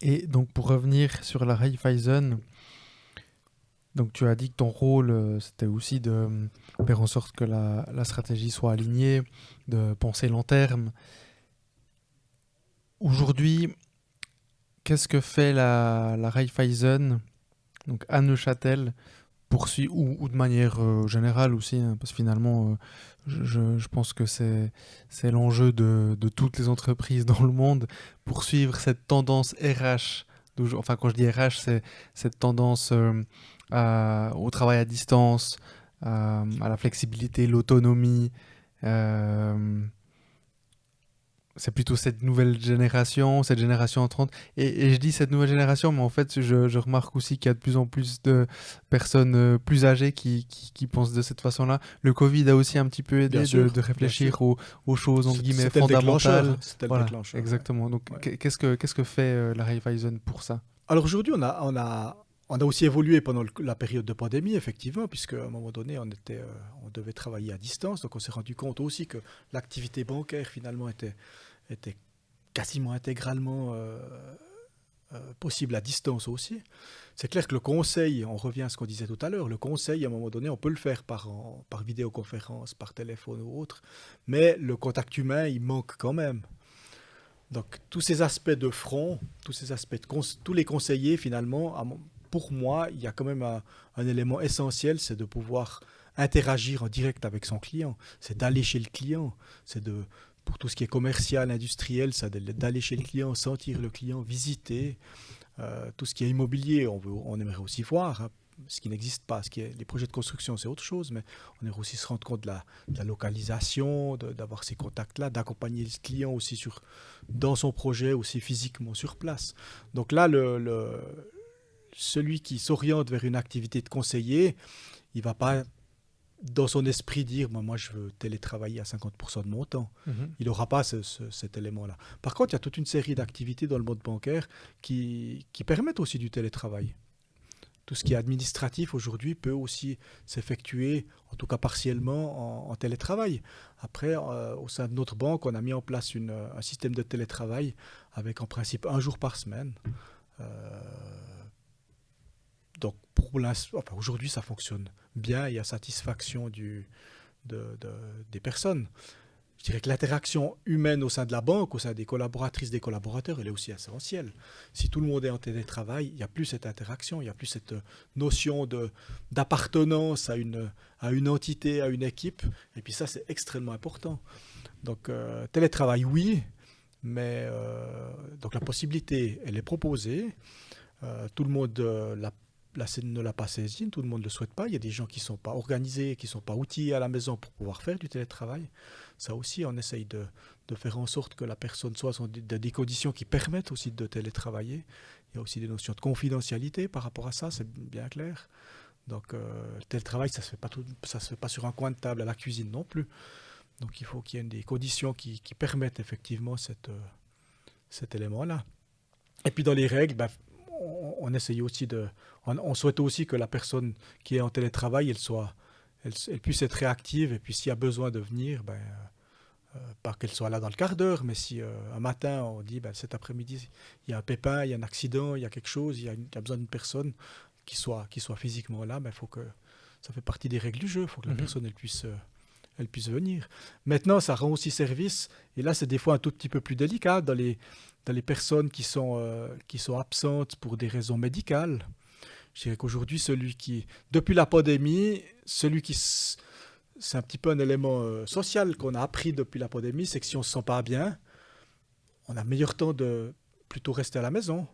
Et donc, pour revenir sur la Raiffeisen, donc tu as dit que ton rôle, c'était aussi de faire en sorte que la stratégie soit alignée, de penser long terme. Aujourd'hui, qu'est-ce que fait la Raiffeisen, donc à Neuchâtel, poursuivre, ou de manière générale aussi, hein, parce que finalement, je pense que c'est l'enjeu de toutes les entreprises dans le monde, poursuivre cette tendance RH. Enfin, quand je dis RH, c'est cette tendance au travail à distance, à la flexibilité, l'autonomie. euh, c'est plutôt cette nouvelle génération, cette génération entrante. Et je dis cette nouvelle génération, mais en fait, je remarque aussi qu'il y a de plus en plus de personnes plus âgées qui pensent de cette façon-là. Le Covid a aussi un petit peu aidé Bien sûr, de réfléchir aux choses, entre guillemets, C'était le déclencheur. fondamentales. C'était le Voilà, déclencheur. exactement. Donc, Ouais. qu'est-ce que fait la Raiffeisen pour ça? Alors aujourd'hui, on a aussi évolué pendant la période de pandémie, effectivement, puisque à un moment donné, on devait travailler à distance. Donc on s'est rendu compte aussi que l'activité bancaire, finalement, était quasiment intégralement possible à distance aussi. C'est clair que le conseil, on revient à ce qu'on disait tout à l'heure, le conseil, à un moment donné, on peut le faire par vidéoconférence, par téléphone ou autre, mais le contact humain, il manque quand même. Donc tous ces aspects de front, tous ces aspects tous les conseillers finalement, pour moi, il y a quand même un élément essentiel, c'est de pouvoir interagir en direct avec son client, c'est d'aller chez le client, c'est de pour tout ce qui est commercial, industriel, c'est d'aller chez le client, sentir le client, visiter. Tout ce qui est immobilier, on aimerait aussi voir, hein, ce qui n'existe pas. Les projets de construction, c'est autre chose, mais on aimerait aussi se rendre compte de la localisation, d'avoir ces contacts-là, d'accompagner le client aussi dans son projet, aussi physiquement sur place. Donc là, celui qui s'oriente vers une activité de conseiller, il ne va pas, dans son esprit, dire moi, je veux télétravailler à 50% de mon temps. Il n'aura pas cet élément-là. Par contre, il y a toute une série d'activités dans le monde bancaire qui permettent aussi du télétravail. Tout ce qui est administratif aujourd'hui peut aussi s'effectuer, en tout cas partiellement, en télétravail. Après, au sein de notre banque, on a mis en place un système de télétravail avec en principe 1 jour par semaine. Donc aujourd'hui, ça fonctionne bien, il y a satisfaction des personnes. Je dirais que l'interaction humaine au sein de la banque, au sein des collaboratrices, des collaborateurs, elle est aussi essentielle. Si tout le monde est en télétravail, il n'y a plus cette interaction, il n'y a plus cette notion d'appartenance à une entité, à une équipe. Et puis ça, c'est extrêmement important. Donc, télétravail, oui, mais donc la possibilité, elle est proposée. Tout le monde ne l'a pas saisi, tout le monde ne le souhaite pas. Il y a des gens qui ne sont pas organisés, qui ne sont pas outillés à la maison pour pouvoir faire du télétravail. Ça aussi, on essaye de faire en sorte que la personne soit dans des conditions qui permettent aussi de télétravailler. Il y a aussi des notions de confidentialité par rapport à ça, c'est bien clair. Donc, le télétravail, ça ne se fait pas sur un coin de table à la cuisine non plus. Donc, il faut qu'il y ait des conditions qui permettent effectivement cet élément-là. Et puis, dans les règles, on essaye aussi on souhaite aussi que la personne qui est en télétravail, elle puisse être réactive, et puis s'il y a besoin de venir, pas qu'elle soit là dans le quart d'heure, mais si un matin on dit cet après-midi il y a un pépin, il y a un accident, il y a quelque chose, il y a besoin d'une personne qui soit physiquement là, faut que ça fait partie des règles du jeu, il faut que la personne elle puisse venir. Maintenant, ça rend aussi service, et là c'est des fois un tout petit peu plus délicat dans les personnes qui sont absentes pour des raisons médicales. Je dirais qu'aujourd'hui, depuis la pandémie, c'est un petit peu un élément social qu'on a appris depuis la pandémie, c'est que si on ne se sent pas bien, on a meilleur temps de plutôt rester à la maison.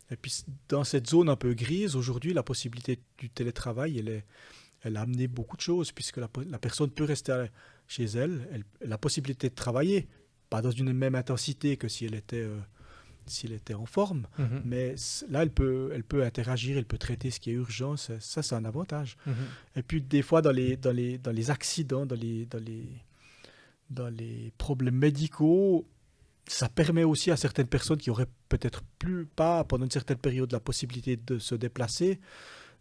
Et puis, dans cette zone un peu grise, aujourd'hui, la possibilité du télétravail, elle a amené beaucoup de choses, puisque la personne peut rester chez elle a la possibilité de travailler, pas dans une même intensité que si elle était en forme, mais là, elle peut interagir, elle peut traiter ce qui est urgent, ça c'est un avantage. Et puis, des fois, dans les accidents, dans les problèmes médicaux, ça permet aussi à certaines personnes qui auraient peut-être pas, pendant une certaine période, la possibilité de se déplacer,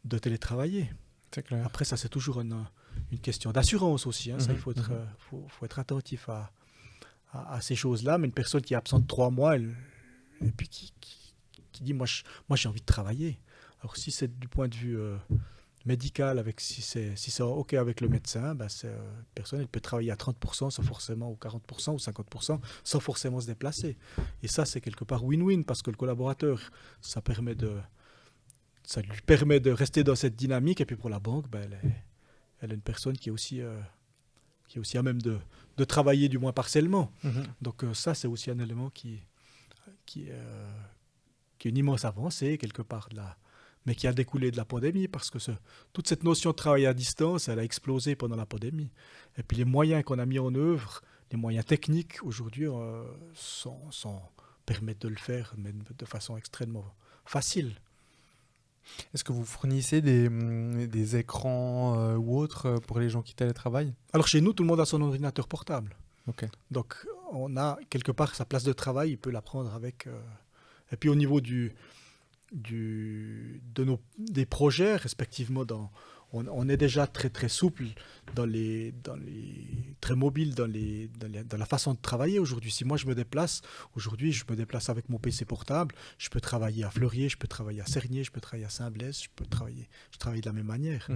de télétravailler. C'est clair. Après, ça, c'est toujours une question d'assurance aussi. Ça, il faut être attentif à ces choses-là. Mais une personne qui est absente 3 mois, et puis qui dit moi j'ai envie de travailler. Alors si c'est du point de vue médical, si c'est OK avec le médecin, cette personne elle peut travailler à 30% sans forcément, ou 40% ou 50% sans forcément se déplacer. Et ça, c'est quelque part win-win, parce que le collaborateur, ça permet ça lui permet de rester dans cette dynamique. Et puis pour la banque, elle est une personne qui est aussi à même de travailler du moins partiellement. Donc ça, c'est aussi un élément qui est une immense avancée quelque part mais qui a découlé de la pandémie, parce que toute cette notion de travail à distance, elle a explosé pendant la pandémie. Et puis les moyens qu'on a mis en œuvre, les moyens techniques aujourd'hui, permettent de le faire, mais de façon extrêmement facile. Est-ce que vous fournissez des écrans ou autres pour les gens qui télétravaillent? Alors chez nous, tout le monde a son ordinateur portable. Ok. Donc on a quelque part sa place de travail, il peut la prendre avec... Et puis au niveau des projets, respectivement, on est déjà très très souple, très mobile dans la façon de travailler aujourd'hui. Si moi je me déplace, aujourd'hui je me déplace avec mon PC portable, je peux travailler à Fleurier, je peux travailler à Cernay, je peux travailler à Saint-Blaise, je travaille de la même manière.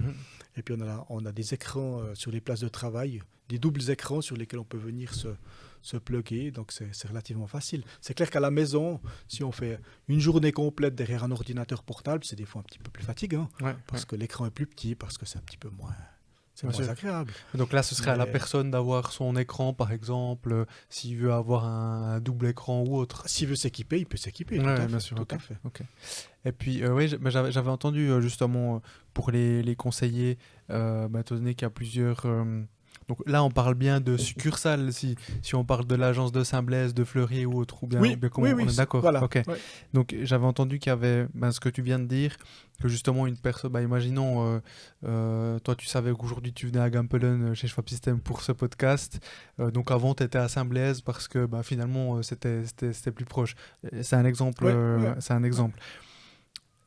Et puis on a des écrans sur les places de travail, des doubles écrans sur lesquels on peut venir se plugger, donc c'est relativement facile. C'est clair qu'à la maison, si on fait une journée complète derrière un ordinateur portable, c'est des fois un petit peu plus fatigant, parce que l'écran est plus petit, parce que c'est un petit peu moins agréable. Donc là, ce serait à la personne d'avoir son écran, par exemple, s'il veut avoir un double écran ou autre. S'il veut s'équiper, il peut s'équiper, bien sûr, tout à fait. Okay. Et puis, j'avais entendu justement pour les conseillers, étant donné qu'il y a plusieurs... Donc là, on parle bien de succursales, si on parle de l'agence de Saint-Blaise, de Fleury ou autre, ou bien, oui, on est d'accord. Voilà, okay. ouais. Donc j'avais entendu qu'il y avait ce que tu viens de dire, que justement une personne, imaginons, toi tu savais qu'aujourd'hui tu venais à Gampelen chez Schwab System pour ce podcast, donc avant tu étais à Saint-Blaise parce que finalement c'était plus proche. C'est un exemple. C'est un exemple.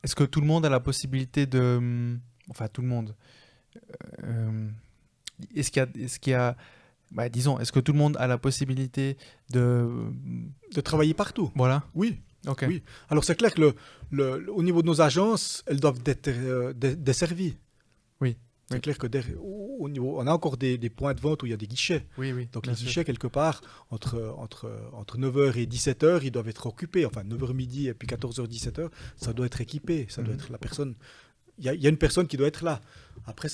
Est-ce que tout le monde a la possibilité de... Enfin, tout le monde... Est-ce qu'il y a disons, est-ce que tout le monde a la possibilité de travailler partout? Voilà. Oui. Okay. Oui. Alors c'est clair que au niveau de nos agences, elles doivent être desservies. Oui. C'est clair que au niveau, on a encore des points de vente où il y a des guichets. Oui. Donc les guichets, quelque part, entre 9h et 17h, ils doivent être occupés. Enfin, 9h midi et puis 14h, 17h, ça doit être équipé. Ça doit être la personne... Il y a une personne qui doit être là. Après,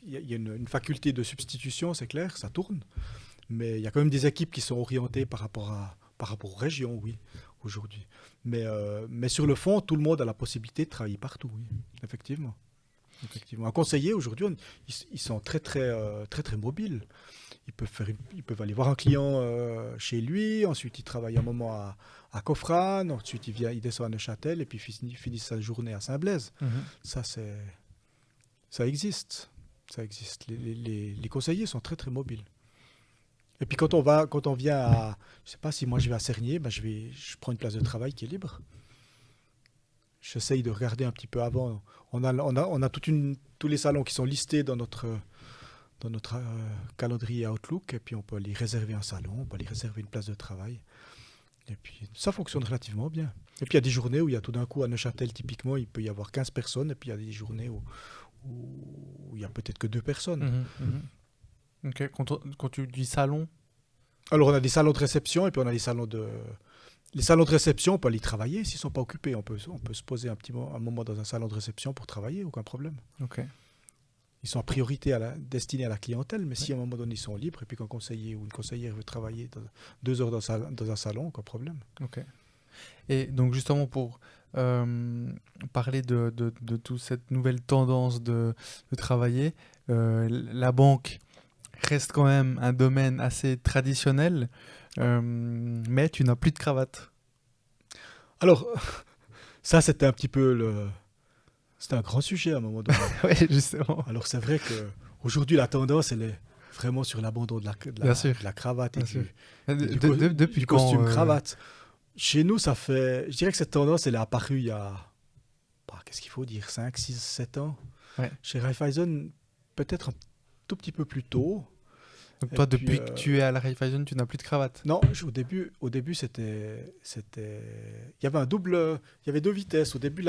il y a une faculté de substitution, c'est clair, ça tourne. Mais il y a quand même des équipes qui sont orientées par rapport aux régions, oui, aujourd'hui. Mais sur le fond, tout le monde a la possibilité de travailler partout, oui, effectivement. Un conseiller, aujourd'hui, ils sont très, très, très, très mobiles. Ils peuvent aller voir un client chez lui, ensuite ils travaillent un moment à Coffran, ensuite il descend à Neuchâtel et puis il finit sa journée à Saint-Blaise. Ça existe. Les conseillers sont très très mobiles. Et puis quand on vient à, je sais pas, si moi je vais à Cernay, je prends une place de travail qui est libre. J'essaye de regarder un petit peu avant. On a tous les salons qui sont listés dans notre calendrier Outlook, et puis on peut aller réserver un salon, on peut aller réserver une place de travail. Et puis ça fonctionne relativement bien. Et puis il y a des journées où il y a tout d'un coup à Neuchâtel, typiquement, il peut y avoir 15 personnes, et puis il y a des journées où il y a peut-être que 2 personnes. Ok. Quand tu dis salon? Alors on a des salons de réception, et puis on a des salons de... Les salons de réception, on peut aller travailler s'ils ne sont pas occupés. On peut se poser un moment dans un salon de réception pour travailler, aucun problème. Ok. Ils sont en priorité destinés à la clientèle, mais si à un moment donné ils sont libres, et puis qu'un conseiller ou une conseillère veut travailler 2 heures dans un salon, aucun problème. Ok. Et donc justement pour parler de toute cette nouvelle tendance de travailler, la banque reste quand même un domaine assez traditionnel, mais tu n'as plus de cravate. Alors, ça c'était un petit peu C'était un grand sujet à un moment donné. Oui, justement. Alors c'est vrai qu'aujourd'hui la tendance elle est vraiment sur l'abandon de la cravate et du costume cravate. Chez nous, je dirais que cette tendance elle est apparue il y a, qu'est-ce qu'il faut dire, 5, 6, 7 ans. Ouais. Chez Raiffeisen, peut-être un tout petit peu plus tôt. Donc toi, depuis que tu es à la Raiffeisen, tu n'as plus de cravate? Non, au début c'était... Il y avait il y avait 2 vitesses. Au début,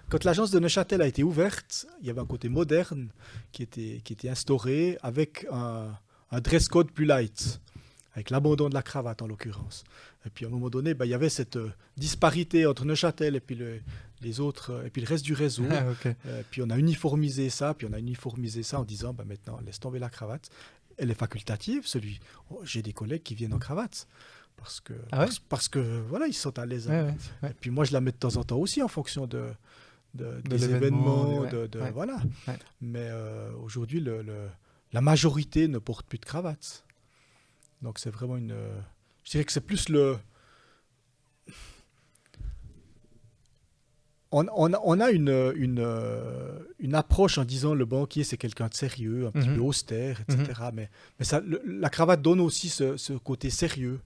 quand l'agence de Neuchâtel a été ouverte, il y avait un côté moderne qui était instauré avec un dress code plus light. avec l'abandon de la cravate en l'occurrence. Et puis à un moment donné, il y avait cette disparité entre Neuchâtel et puis les autres, et puis le reste du réseau. Ah, ok. Puis on a uniformisé ça, en disant maintenant laisse tomber la cravate. Elle est facultative, j'ai des collègues qui viennent en cravate. Parce que, Ah ouais parce que voilà, ils sont à l'aise. Ouais, ouais. Et puis moi, je la mets de temps en temps aussi en fonction des l'événement, événements. ouais. Voilà. Ouais. Mais aujourd'hui, la majorité ne porte plus de cravate. Donc c'est vraiment je dirais que c'est plus on a une approche en disant le banquier c'est quelqu'un de sérieux, un petit peu austère, etc. Mais la cravate donne aussi ce côté sérieux.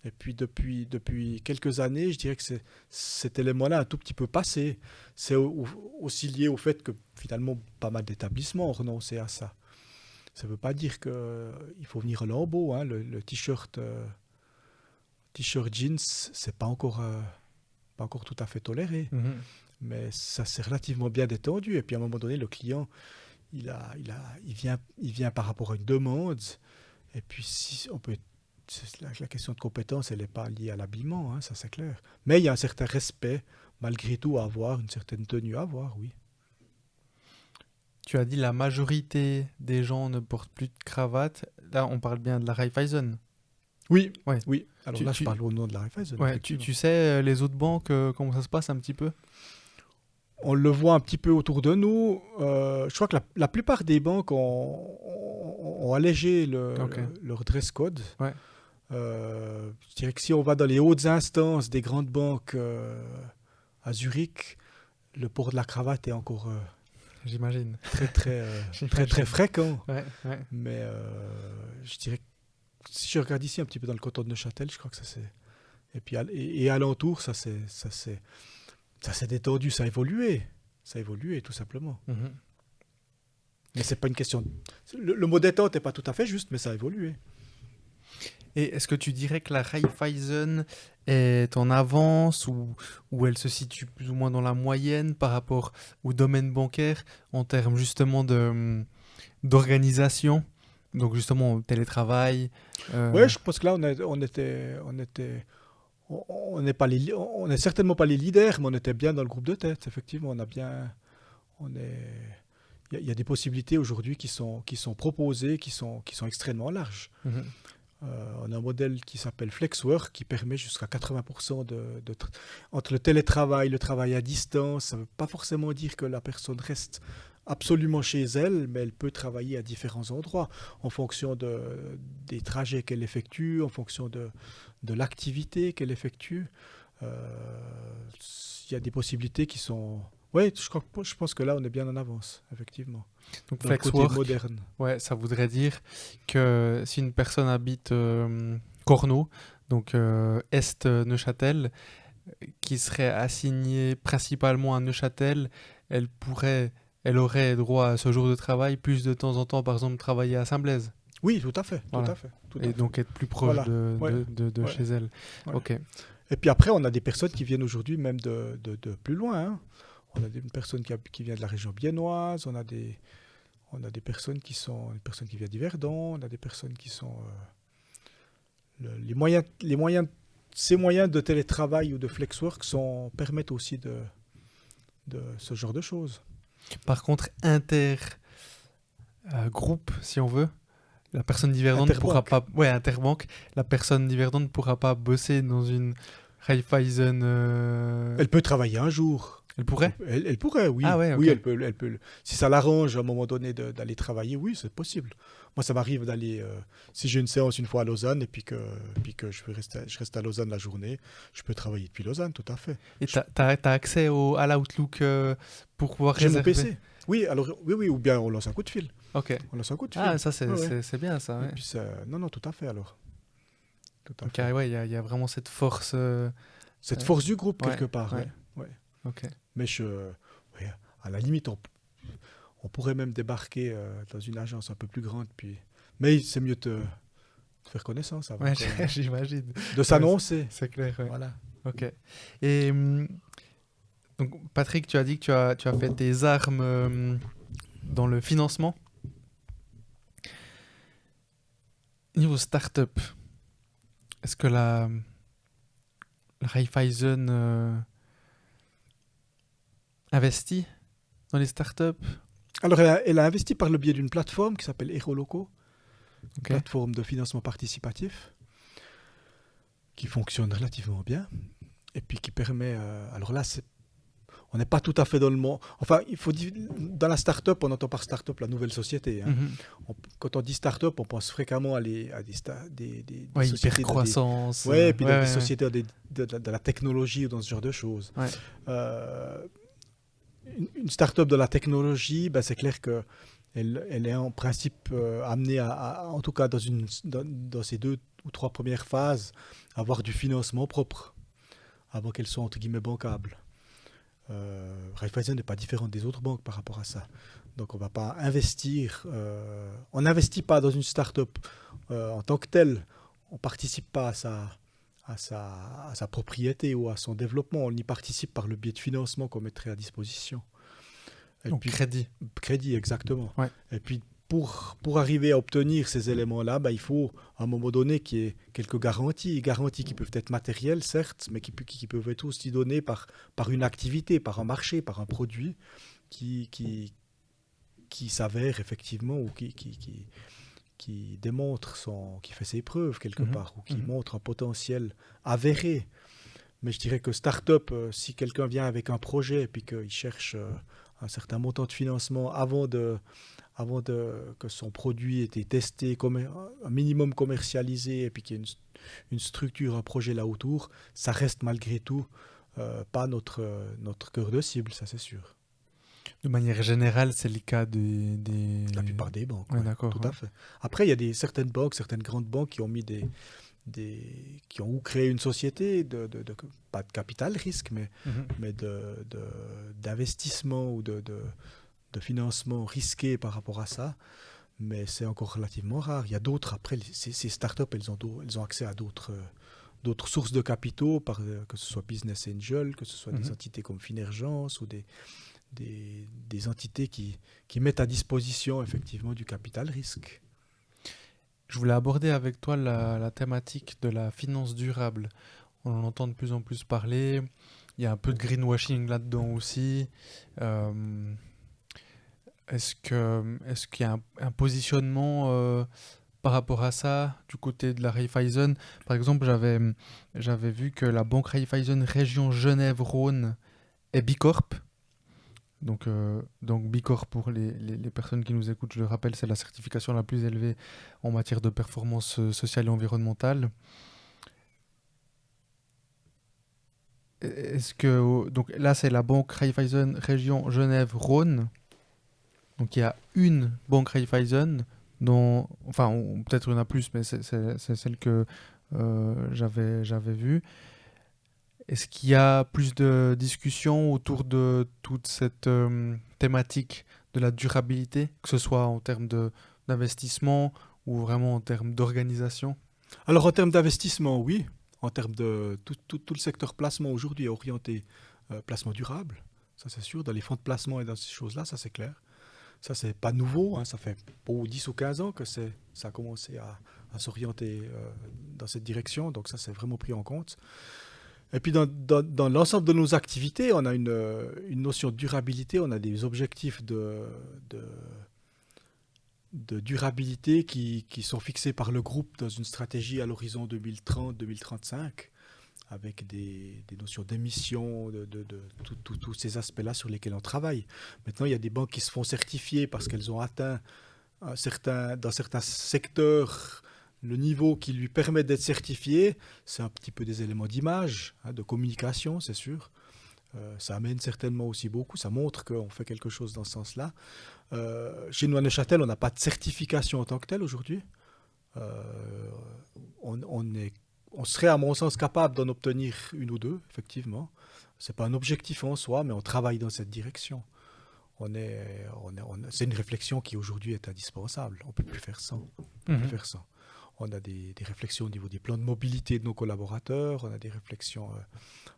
Et puis depuis quelques années, je dirais que cet élément-là a un tout petit peu passé. C'est aussi lié au fait que finalement pas mal d'établissements ont renoncé à ça. Ça ne veut pas dire qu'il faut venir en lambeau. Hein. Le t-shirt jeans, c'est pas encore tout à fait toléré. Mais ça s'est relativement bien détendu. Et puis à un moment donné, le client, il vient par rapport à une demande. Et puis si on peut, la question de compétence, elle n'est pas liée à l'habillement, hein, ça c'est clair. Mais il y a un certain respect, malgré tout, à avoir, une certaine tenue à avoir, oui. Tu as dit la majorité des gens ne portent plus de cravate. Là, on parle bien de la Raiffeisen. Oui, Ouais. oui. Alors je parle au nom de la Raiffeisen. Ouais, tu sais, les autres banques, comment ça se passe un petit peu? On le voit un petit peu autour de nous. Je crois que la plupart des banques ont allégé leur dress code. Ouais. Je dirais que si on va dans les hautes instances des grandes banques à Zurich, le port de la cravate est encore J'imagine. très fréquent. Ouais. Mais je dirais que si je regarde ici un petit peu dans le canton de Neuchâtel, je crois que ça c'est... Et puis et alentour, ça s'est détendu, ça a évolué. Ça a évolué, tout simplement. Mais c'est pas une question... Le mot détente n'est pas tout à fait juste, mais ça a évolué. Et est-ce que tu dirais que la Raiffeisen est en avance ou elle se situe plus ou moins dans la moyenne par rapport au domaine bancaire en termes justement d'organisation? Donc justement, télétravail. Oui, je pense que là, on n'est certainement pas les leaders, mais on était bien dans le groupe de tête. Effectivement, il y a des possibilités aujourd'hui qui sont proposées, qui sont extrêmement larges. On a un modèle qui s'appelle Flexwork qui permet jusqu'à 80% entre le télétravail, le travail à distance. Ça ne veut pas forcément dire que la personne reste absolument chez elle, mais elle peut travailler à différents endroits en fonction des trajets qu'elle effectue, en fonction de l'activité qu'elle effectue. Il y a des possibilités qui sont... Oui, je pense que là, on est bien en avance, effectivement. Donc dans le côté Flexwork, moderne. ouais, ça voudrait dire que si une personne habite Cornau, donc Est Neuchâtel, qui serait assignée principalement à Neuchâtel, elle aurait droit à ce jour de travail, plus de temps en temps, par exemple, travailler à Saint-Blaise. Oui, tout à fait. Voilà. Et donc être plus proche de chez elle. Ouais. Ok. Et puis après, on a des personnes qui viennent aujourd'hui même de plus loin. Hein. On a une personne qui vient de la région biennoise, on a des personnes qui viennent d'Yverdon, on a des personnes qui sont... ces moyens de télétravail ou de flexwork permettent aussi de ce genre de choses. Par contre, groupe, si on veut, la personne d'Yverdon ne pourra pas... Ouais, interbanque. La personne d'Yverdon ne pourra pas bosser dans une Raiffeisen... Elle peut travailler un jour. Elle pourrait ? Elle pourrait, oui. Ah ouais, ok. Oui, elle peut. Si ça l'arrange à un moment donné d'aller travailler, oui, c'est possible. Moi, ça m'arrive d'aller... si j'ai une séance une fois à Lausanne et puis que je reste à Lausanne la journée, je peux travailler depuis Lausanne, tout à fait. Et t'as accès à l'Outlook pour pouvoir réserver ? J'ai mon PC. Oui, alors, oui, ou bien on lance un coup de fil. Ok. On lance un coup de fil. Ah, ça, c'est bien, ça. Ouais. Et puis non, tout à fait, alors. Tout à fait. Ouais, il y a vraiment cette force... cette force du groupe, quelque part. Ouais. Ok. Mais à la limite, on pourrait même débarquer dans une agence un peu plus grande. Mais c'est mieux de faire connaissance avant. Ouais, j'imagine. De s'annoncer. C'est clair, ouais. Voilà. Ok. Et donc, Patrick, tu as dit que tu as fait tes armes dans le financement. Niveau start-up, est-ce que la Raiffeisen investit dans les start-up? Alors, elle a investi par le biais d'une plateforme qui s'appelle Eroloco, une plateforme de financement participatif qui fonctionne relativement bien et puis qui permet... alors là, on n'est pas tout à fait dans le monde... Enfin, il faut dire, dans la start-up, on entend par start-up la nouvelle société. Hein. Quand on dit start-up, on pense fréquemment à des sociétés... Hyper-croissance. Oui, puis dans des sociétés de la technologie ou dans ce genre de choses. Ouais. Une start-up de la technologie, c'est clair qu'elle est en principe amenée en tout cas dans ces 2 ou 3 premières phases, à avoir du financement propre, avant qu'elle soit entre guillemets bancable. Raiffeisen n'est pas différente des autres banques par rapport à ça. Donc on ne va pas investir, on n'investit pas dans une start-up en tant que telle, on ne participe pas à sa propriété ou à son développement, on y participe par le biais de financement qu'on mettrait à disposition. Donc crédit. Crédit, exactement. Ouais. Et puis pour arriver à obtenir ces éléments-là, il faut à un moment donné qu'il y ait quelques garanties qui peuvent être matérielles, certes, mais qui peuvent être aussi données par une activité, par un marché, par un produit qui s'avère effectivement ou qui démontre qui fait ses preuves quelque part, ou qui montre un potentiel avéré. Mais je dirais que start-up, si quelqu'un vient avec un projet et puis qu'il cherche un certain montant de financement avant que son produit ait été testé, un minimum commercialisé, et puis qu'il y ait une structure, un projet là autour, ça reste malgré tout pas notre cœur de cible, ça c'est sûr. De manière générale, c'est le cas La plupart des banques, ouais, d'accord, tout à fait. Après, il y a certaines banques, certaines grandes banques qui ont mis qui ont créé une société pas de capital risque, mais d'investissement ou de financement risqué par rapport à ça. Mais c'est encore relativement rare. Il y a d'autres, après, ces startups, elles ont accès à d'autres sources de capitaux, que ce soit Business Angel, que ce soit des entités comme Finergence ou des entités qui mettent à disposition effectivement du capital risque. Je voulais aborder avec toi la thématique de la finance durable. On en entend de plus en plus parler. Il y a un peu de greenwashing là-dedans aussi. Est-ce qu'il y a un positionnement par rapport à ça du côté de la Raiffeisen? Par exemple, j'avais vu que la banque Raiffeisen Région Genève-Rhône est Bicorp. Donc Bicorp, pour les personnes qui nous écoutent, je le rappelle, c'est la certification la plus élevée en matière de performance sociale et environnementale. Donc là, c'est la banque Raiffeisen Région Genève-Rhône. Donc il y a une banque Raiffeisen, peut-être il y en a plus, mais c'est celle que j'avais vue. Est-ce qu'il y a plus de discussions autour de toute cette thématique de la durabilité, que ce soit en termes d'investissement ou vraiment en termes d'organisation? Alors en termes d'investissement, oui. En termes de tout le secteur placement aujourd'hui est orienté placement durable, ça c'est sûr. Dans les fonds de placement et dans ces choses-là, ça c'est clair. Ça c'est pas nouveau, hein. Ça fait 10 ou 15 ans que ça a commencé à s'orienter dans cette direction, donc ça c'est vraiment pris en compte. Et puis dans l'ensemble de nos activités, on a une notion de durabilité, on a des objectifs de durabilité qui sont fixés par le groupe dans une stratégie à l'horizon 2030-2035, avec des notions d'émissions, tous ces aspects-là sur lesquels on travaille. Maintenant, il y a des banques qui se font certifier parce qu'elles ont atteint dans certains secteurs le niveau qui lui permet d'être certifié. C'est un petit peu des éléments d'image, de communication, c'est sûr. Ça amène certainement aussi beaucoup, ça montre qu'on fait quelque chose dans ce sens-là. Chez nous à Neuchâtel, on n'a pas de certification en tant que telle aujourd'hui. On serait à mon sens capable d'en obtenir une ou deux, effectivement. Ce n'est pas un objectif en soi, mais on travaille dans cette direction. C'est une réflexion qui aujourd'hui est indispensable. On ne peut plus faire sans. On a des réflexions au niveau des plans de mobilité de nos collaborateurs, on a des réflexions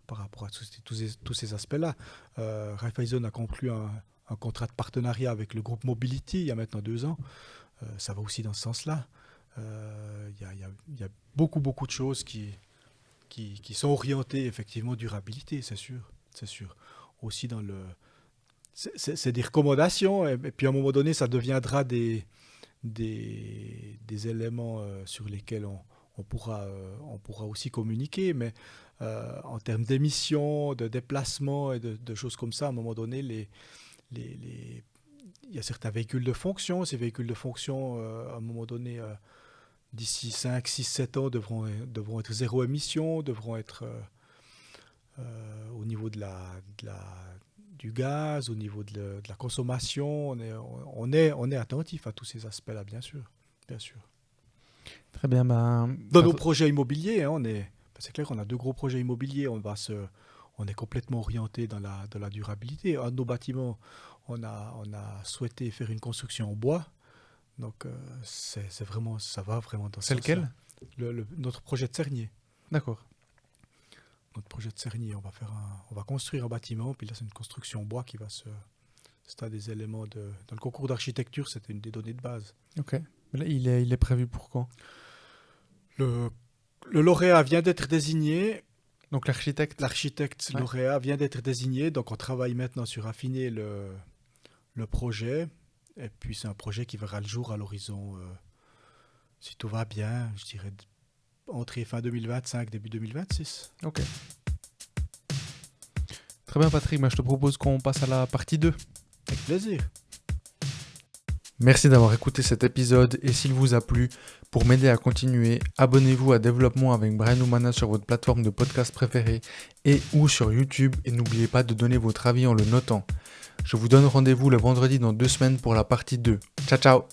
par rapport à tous ces aspects-là. Raiffeisen a conclu un contrat de partenariat avec le groupe Mobility il y a maintenant 2 ans. Ça va aussi dans ce sens-là. Il y a beaucoup de choses qui sont orientées effectivement durabilité, c'est sûr. Aussi dans le... C'est des recommandations, et puis à un moment donné, ça deviendra des éléments sur lesquels on pourra aussi communiquer, mais en termes d'émissions, de déplacements et de choses comme ça, à un moment donné, il y a certains véhicules de fonction. Ces véhicules de fonction, à un moment donné, d'ici 5, 6, 7 ans, devront être zéro émission, devront être au niveau du gaz, au niveau de la consommation. On est attentif à tous ces aspects-là, bien sûr. Très bien. Dans nos projets immobiliers, c'est clair qu'on a 2 gros projets immobiliers. On est complètement orienté dans la durabilité. Un de nos bâtiments, on a souhaité faire une construction en bois. Donc, ça va vraiment dans ce sens-là. C'est lequel ? Notre projet de Cernier. D'accord. Notre projet de Cernier, on va construire un bâtiment, puis là, c'est une construction en bois qui va c'est un des éléments dans le concours d'architecture, c'était une des données de base. Ok. Là, il est prévu pour quand ? Le lauréat vient d'être désigné. Donc l'architecte lauréat vient d'être désigné. Donc on travaille maintenant sur affiner le projet. Et puis c'est un projet qui verra le jour à l'horizon, si tout va bien, je dirais entrée fin 2025, début 2026. Ok. Très bien Patrick, je te propose qu'on passe à la partie 2. Avec plaisir. Merci d'avoir écouté cet épisode et s'il vous a plu, pour m'aider à continuer, abonnez-vous à Développement avec Brian Oumana sur votre plateforme de podcast préférée et ou sur YouTube et n'oubliez pas de donner votre avis en le notant. Je vous donne rendez-vous le vendredi dans 2 semaines pour la partie 2. Ciao ciao.